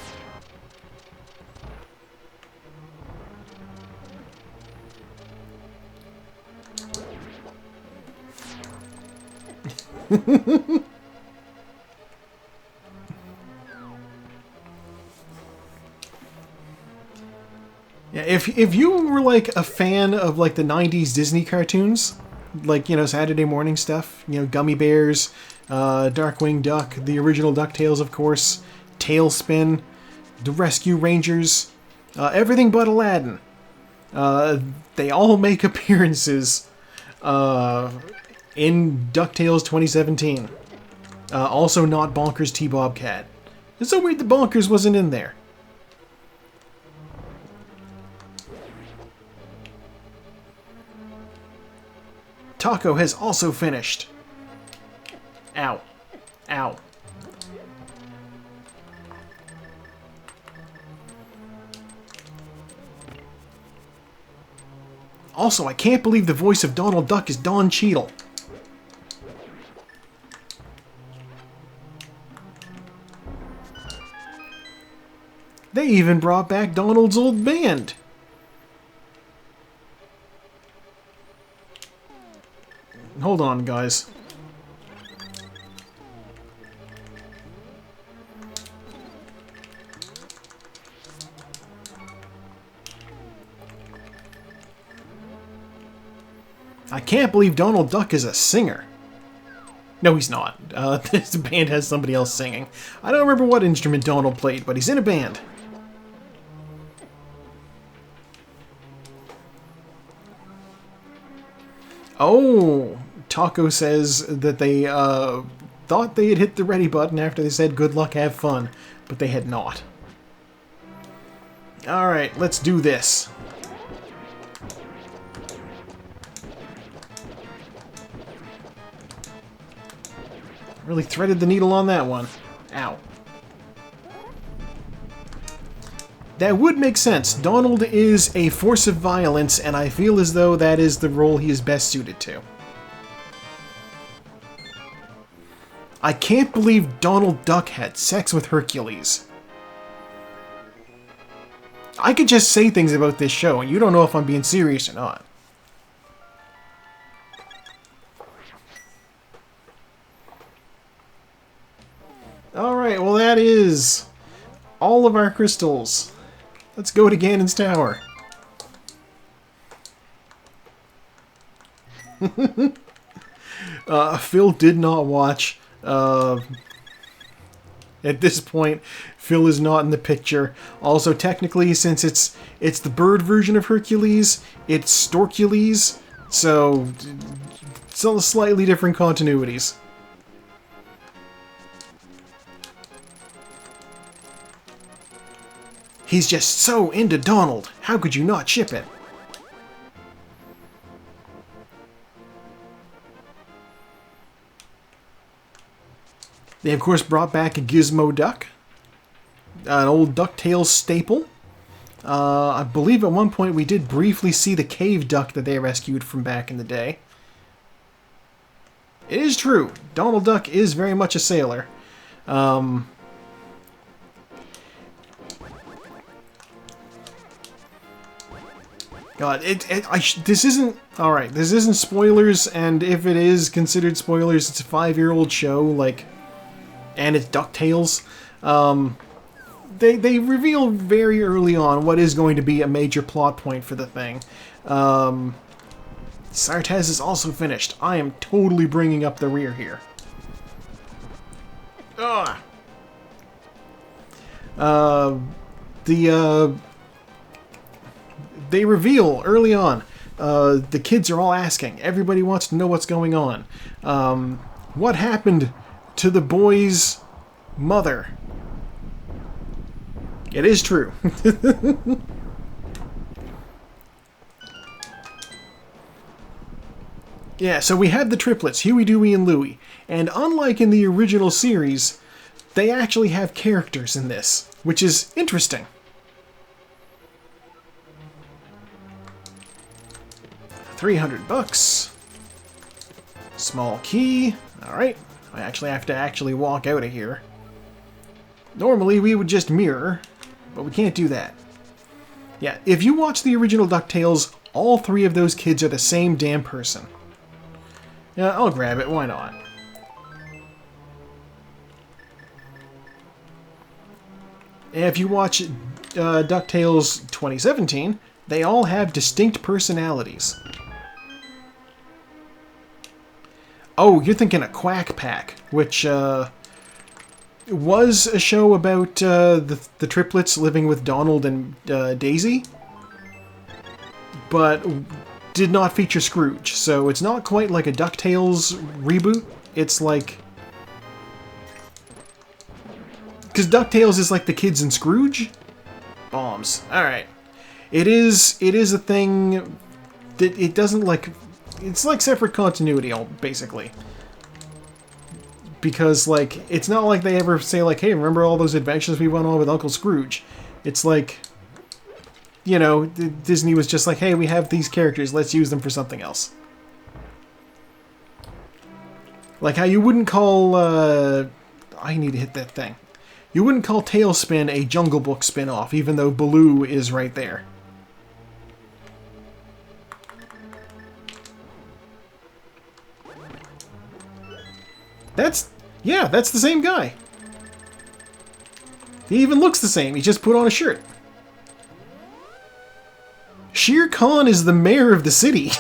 Yeah, if you were like a fan of like the 90s Disney cartoons, like, you know, Saturday morning stuff, you know, Gummy Bears, Darkwing Duck, the original DuckTales, of course, Tailspin, the Rescue Rangers, everything but Aladdin. They all make appearances in DuckTales 2017. Also not Bonkers T-Bobcat. It's so weird that Bonkers wasn't in there. Taco has also finished. Ow. Ow. Also, I can't believe the voice of Donald Duck is Don Cheadle. They even brought back Donald's old band. Hold on, guys. I can't believe Donald Duck is a singer. No, he's not. This band has somebody else singing. I don't remember what instrument Donald played, but he's in a band. Oh, Taco says that they thought they had hit the ready button after they said good luck, have fun, but they had not. Alright, let's do this. Really threaded the needle on that one. Ow. That would make sense. Donald is a force of violence, and I feel as though that is the role he is best suited to. I can't believe Donald Duck had sex with Hercules. I could just say things about this show, and you don't know if I'm being serious or not. Alright, well that is all of our crystals. Let's go to Ganon's Tower. Phil did not watch. At this point, Phil is not in the picture. Also, technically, since it's the bird version of Hercules, it's Storcules, so still slightly different continuities. He's just so into Donald. How could you not ship it? They, of course, brought back a Gizmo Duck. An old DuckTales staple. I believe at one point we did briefly see the cave duck that they rescued from back in the day. It is true. Donald Duck is very much a sailor. God, this isn't... Alright, this isn't spoilers, and if it is considered spoilers, it's a 5-year-old show, like... And it's DuckTales. They reveal very early on what is going to be a major plot point for the thing. Sartez is also finished. I am totally bringing up the rear here. Ugh. They reveal early on. The kids are all asking. Everybody wants to know what's going on. What happened to the boy's mother? It is true. Yeah, so we had the triplets, Huey, Dewey, and Louie. And unlike in the original series, they actually have characters in this, which is interesting. $300. Small key. Alright. I actually have to walk out of here. Normally we would just mirror, but we can't do that. Yeah, if you watch the original DuckTales, all 3 of those kids are the same damn person. Yeah, I'll grab it, why not? And if you watch DuckTales 2017, they all have distinct personalities. Oh, you're thinking of Quack Pack, which was a show about the triplets living with Donald and Daisy, but did not feature Scrooge, so it's not quite like a DuckTales reboot. It's like... Because DuckTales is like the kids in Scrooge? Bombs. Alright. It is a thing that it doesn't like... It's like separate continuity, basically. Because, like, it's not like they ever say, like, hey, remember all those adventures we went on with Uncle Scrooge? It's like... You know, Disney was just like, hey, we have these characters, let's use them for something else. Like how you wouldn't call, I need to hit that thing. You wouldn't call Tailspin a Jungle Book spin-off, even though Baloo is right there. Yeah, that's the same guy. He even looks the same, he just put on a shirt. Shere Khan is the mayor of the city.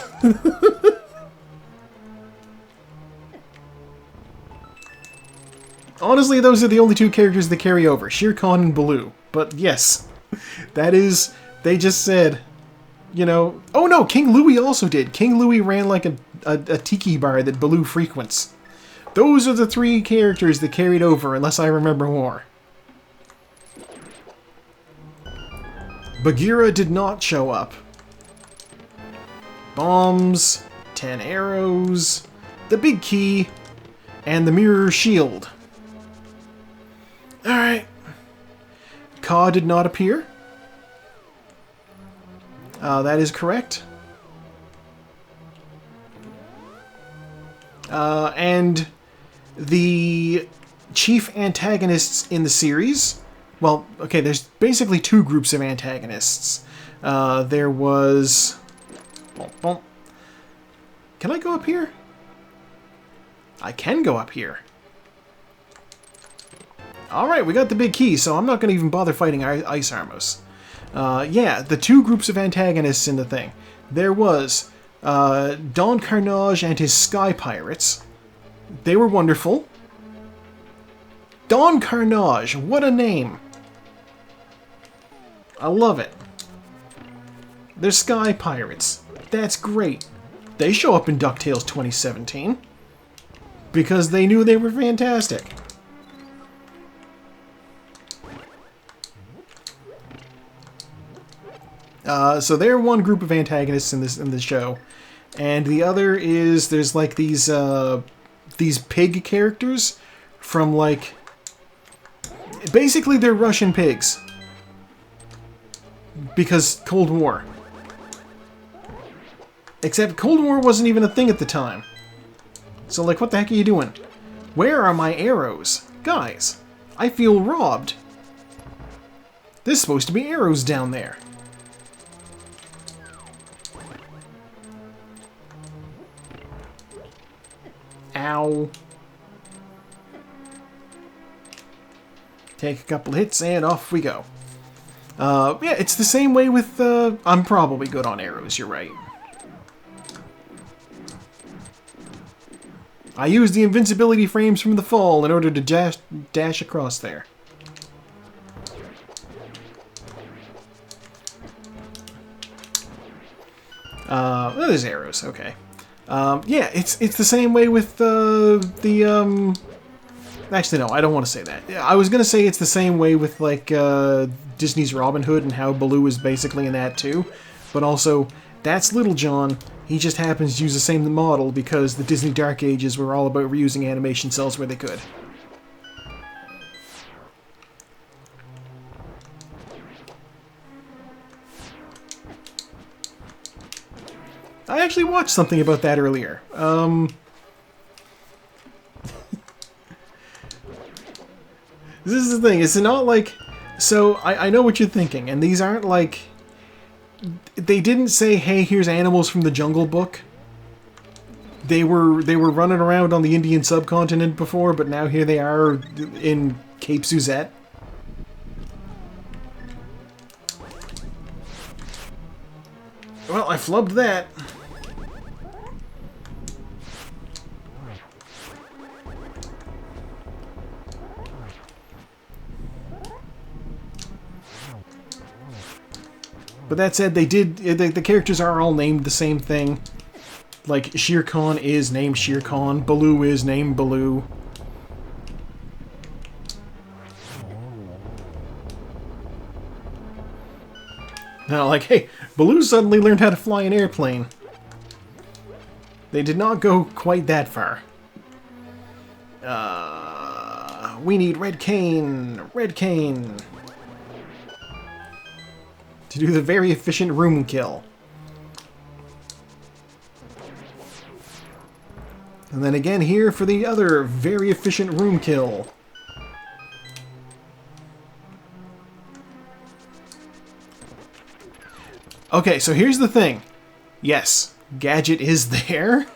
Honestly, those are the only 2 characters that carry over. Shere Khan and Baloo. But yes, that is... They just said, you know... Oh no, King Louie also did. King Louie ran like a tiki bar that Baloo frequents. Those are the 3 characters that carried over, unless I remember more. Bagheera did not show up. Bombs, 10 arrows, the big key, and the mirror shield. Alright. Ka did not appear. That is correct. And the chief antagonists in the series... Well, okay, there's basically 2 groups of antagonists. There was... Can I go up here? I can go up here. Alright, we got the big key, so I'm not going to even bother fighting Ice Armos. Yeah, the two groups of antagonists in the thing. There was Don Carnage and his Sky Pirates. They were wonderful. Don Carnage, what a name. I love it. They're Sky Pirates. That's great. They show up in DuckTales 2017. Because they knew they were fantastic. So they're one group of antagonists in this show, and the other is there's like these pig characters from like basically they're Russian pigs because Cold War. Except Cold War wasn't even a thing at the time. So like, what the heck are you doing? Where are my arrows? Guys, I feel robbed. There's supposed to be arrows down there. Ow. Take a couple hits and off we go. Yeah, it's the same way with, I'm probably good on arrows, you're right. I used the invincibility frames from the fall in order to dash across there. There's arrows, okay. Yeah, it's the same way with actually, no, I don't want to say that. I was gonna say it's the same way with like Disney's Robin Hood and how Baloo is basically in that too, but also that's Little John. He just happens to use the same model because the Disney Dark Ages were all about reusing animation cells where they could. I actually watched something about that earlier. This is the thing, it's not like... So, I know what you're thinking, and these aren't like... They didn't say, hey, here's animals from the Jungle Book. They were running around on the Indian subcontinent before, but now here they are in Cape Suzette. Well, I flubbed that. But that said, they did... The characters are all named the same thing. Like, Shere Khan is named Shere Khan. Baloo is named Baloo. Now, like, hey, Baloo suddenly learned how to fly an airplane. They did not go quite that far. We need Red Cane! Red Cane! To do the very efficient room kill. And then again here for the other very efficient room kill. Okay, so here's the thing. Yes, Gadget is there.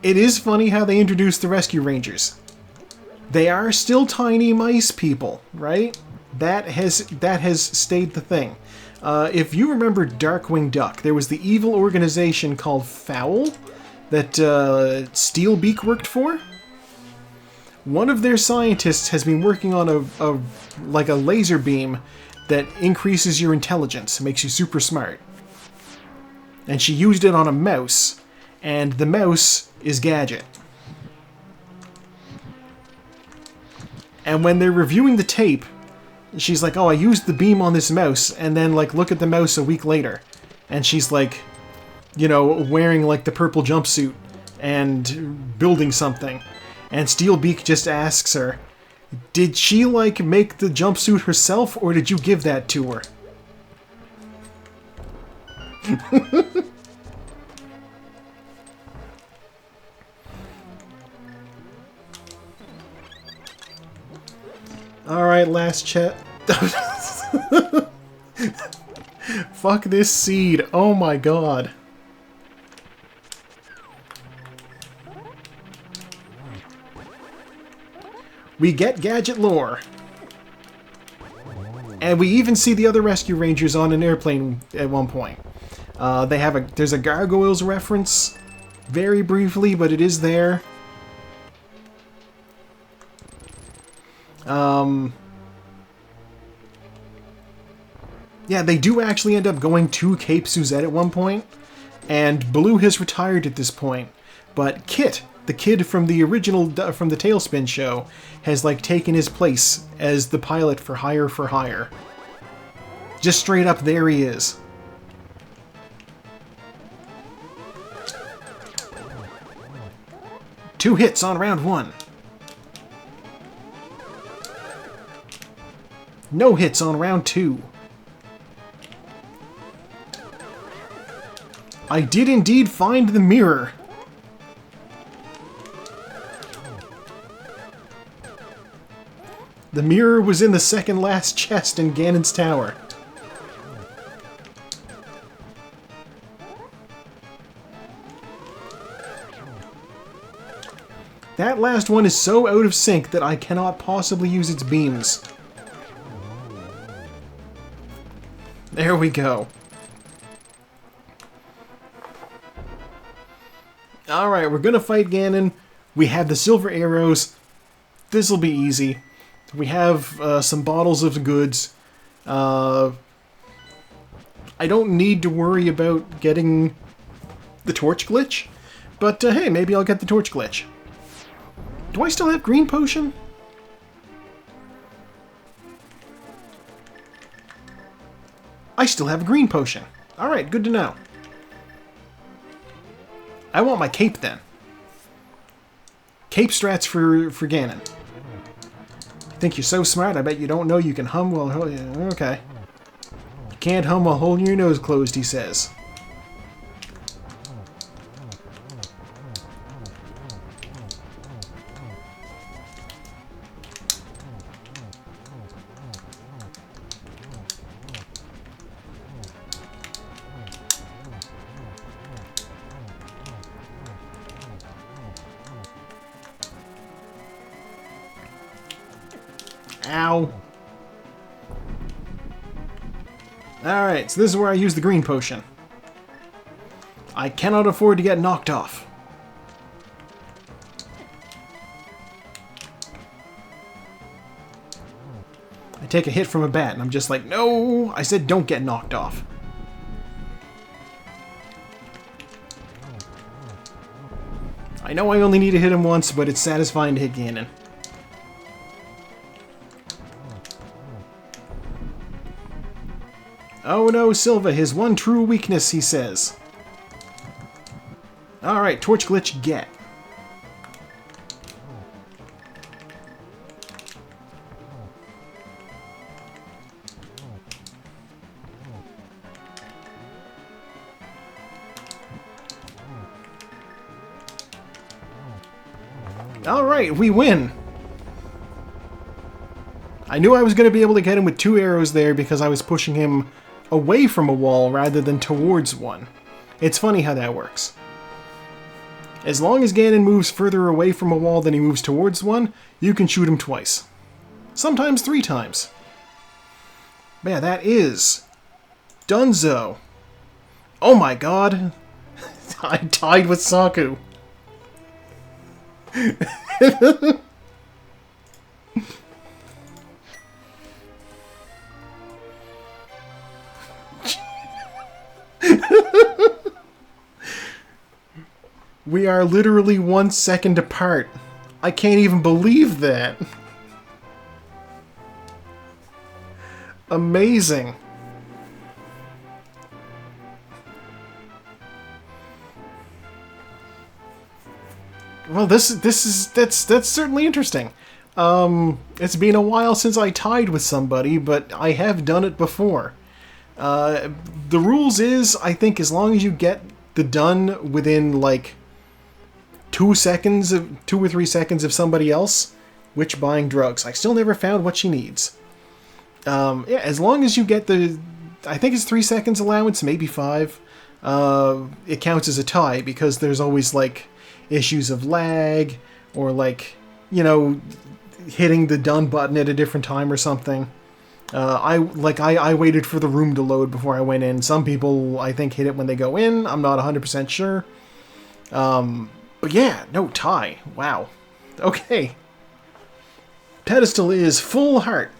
It is funny how they introduced the Rescue Rangers. They are still tiny mice people, right? That has stayed the thing. If you remember Darkwing Duck, there was the evil organization called Fowl that Steelbeak worked for. One of their scientists has been working on a laser beam that increases your intelligence, makes you super smart. And she used it on a mouse, and the mouse is Gadget. And when they're reviewing the tape, she's like, oh, I used the beam on this mouse, and then, like, look at the mouse a week later. And she's, like, you know, wearing, like, the purple jumpsuit and building something. And Steelbeak just asks her, did she, like, make the jumpsuit herself, or did you give that to her? Alright, last chat. Fuck this seed. Oh my god. We get gadget lore. And we even see the other Rescue Rangers on an airplane at one point. There's a Gargoyles reference, very briefly, but it is there. Yeah, they do actually end up going to Cape Suzette at one point, and Blue has retired at this point, but Kit, the kid from the original, from the Tailspin show, has like taken his place as the pilot for Hire for Hire. Just straight up, there he is. Two hits on round one. No hits on round two. I did indeed find the mirror. The mirror was in the second last chest in Ganon's tower. That last one is so out of sync that I cannot possibly use its beams. There we go. Alright, we're gonna fight Ganon. We have the silver arrows. This'll be easy. We have some bottles of goods. I don't need to worry about getting the torch glitch, but hey, maybe I'll get the torch glitch. Do I still have green potion? I still have a green potion. Alright, good to know. I want my cape then. Cape strats for Ganon. You think you're so smart, I bet you don't know you can hum while... Okay. You can't hum while holding your nose closed, he says. Ow. Alright, so this is where I use the green potion. I cannot afford to get knocked off. I take a hit from a bat and I'm just like, no! I said don't get knocked off. I know I only need to hit him once, but it's satisfying to hit Ganon. Oh no, Silva, his one true weakness, he says. Alright, torch glitch, get. Alright, we win! I knew I was going to be able to get him with 2 arrows there because I was pushing him away from a wall rather than towards one. It's funny how that works. As long as Ganon moves further away from a wall than he moves towards one, you can shoot him twice. Sometimes 3 times. But yeah, that is Dunzo. Oh my god! I tied with Saku. We are literally 1 second apart. I can't even believe that. Amazing. Well, that's certainly interesting. It's been a while since I tied with somebody, but I have done it before. The rules is, I think, as long as you get the done within like 2 or 3 seconds of somebody else, which buying drugs. I still never found what she needs. Yeah, as long as you get the, I think it's 3 seconds allowance, maybe 5. It counts as a tie because there's always like issues of lag or like, you know, hitting the done button at a different time or something. I waited for the room to load before I went in. Some people, I think, hit it when they go in. I'm not 100% sure. But yeah, no, tie. Wow. Okay. Pedestal is full heart.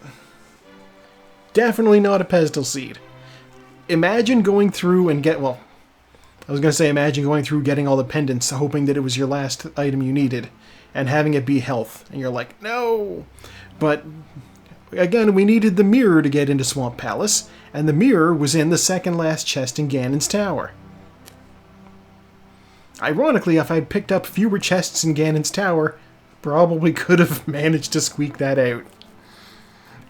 Definitely not a pedestal seed. Imagine going through and well, I was going to say imagine going through getting all the pendants, hoping that it was your last item you needed, and having it be health. And you're like, no! But, again, we needed the mirror to get into Swamp Palace, and the mirror was in the second last chest in Ganon's Tower. Ironically, if I'd picked up fewer chests in Ganon's Tower, probably could have managed to squeak that out.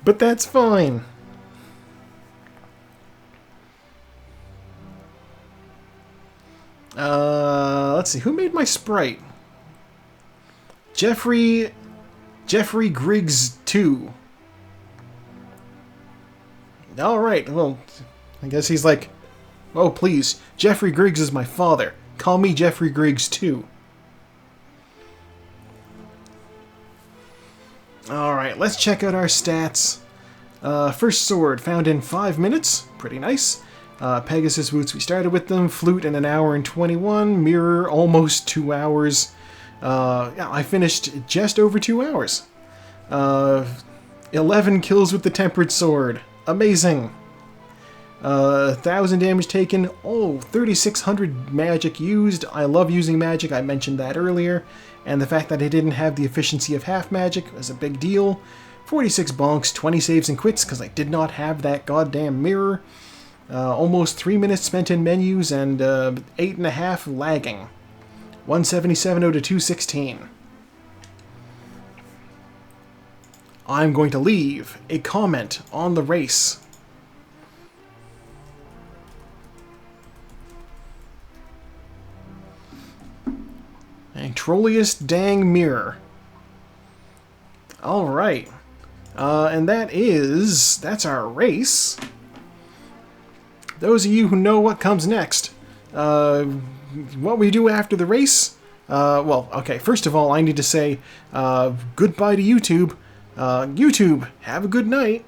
But that's fine. Let's see, who made my sprite? Jeffrey Griggs 2. Alright, well, I guess he's like, oh please, Jeffrey Griggs is my father. Call me Jeffrey Griggs 2. Alright, let's check out our stats. First sword, found in 5 minutes. Pretty nice. Pegasus boots, we started with them. Flute in 1 hour and 21. Mirror, almost 2 hours. Yeah, I finished just over 2 hours. 11 kills with the tempered sword. Amazing. 1,000 damage taken. Oh, 3,600 magic used. I love using magic. I mentioned that earlier. And the fact that I didn't have the efficiency of half magic was a big deal. 46 bonks, 20 saves and quits because I did not have that goddamn mirror. Almost 3 minutes spent in menus and 8.5 lagging. 177 out of 216. I'm going to leave a comment on the race. A trolliest dang mirror. Alright. And that's our race. Those of you who know what comes next, what we do after the race, well, okay, first of all, I need to say goodbye to YouTube. YouTube, have a good night.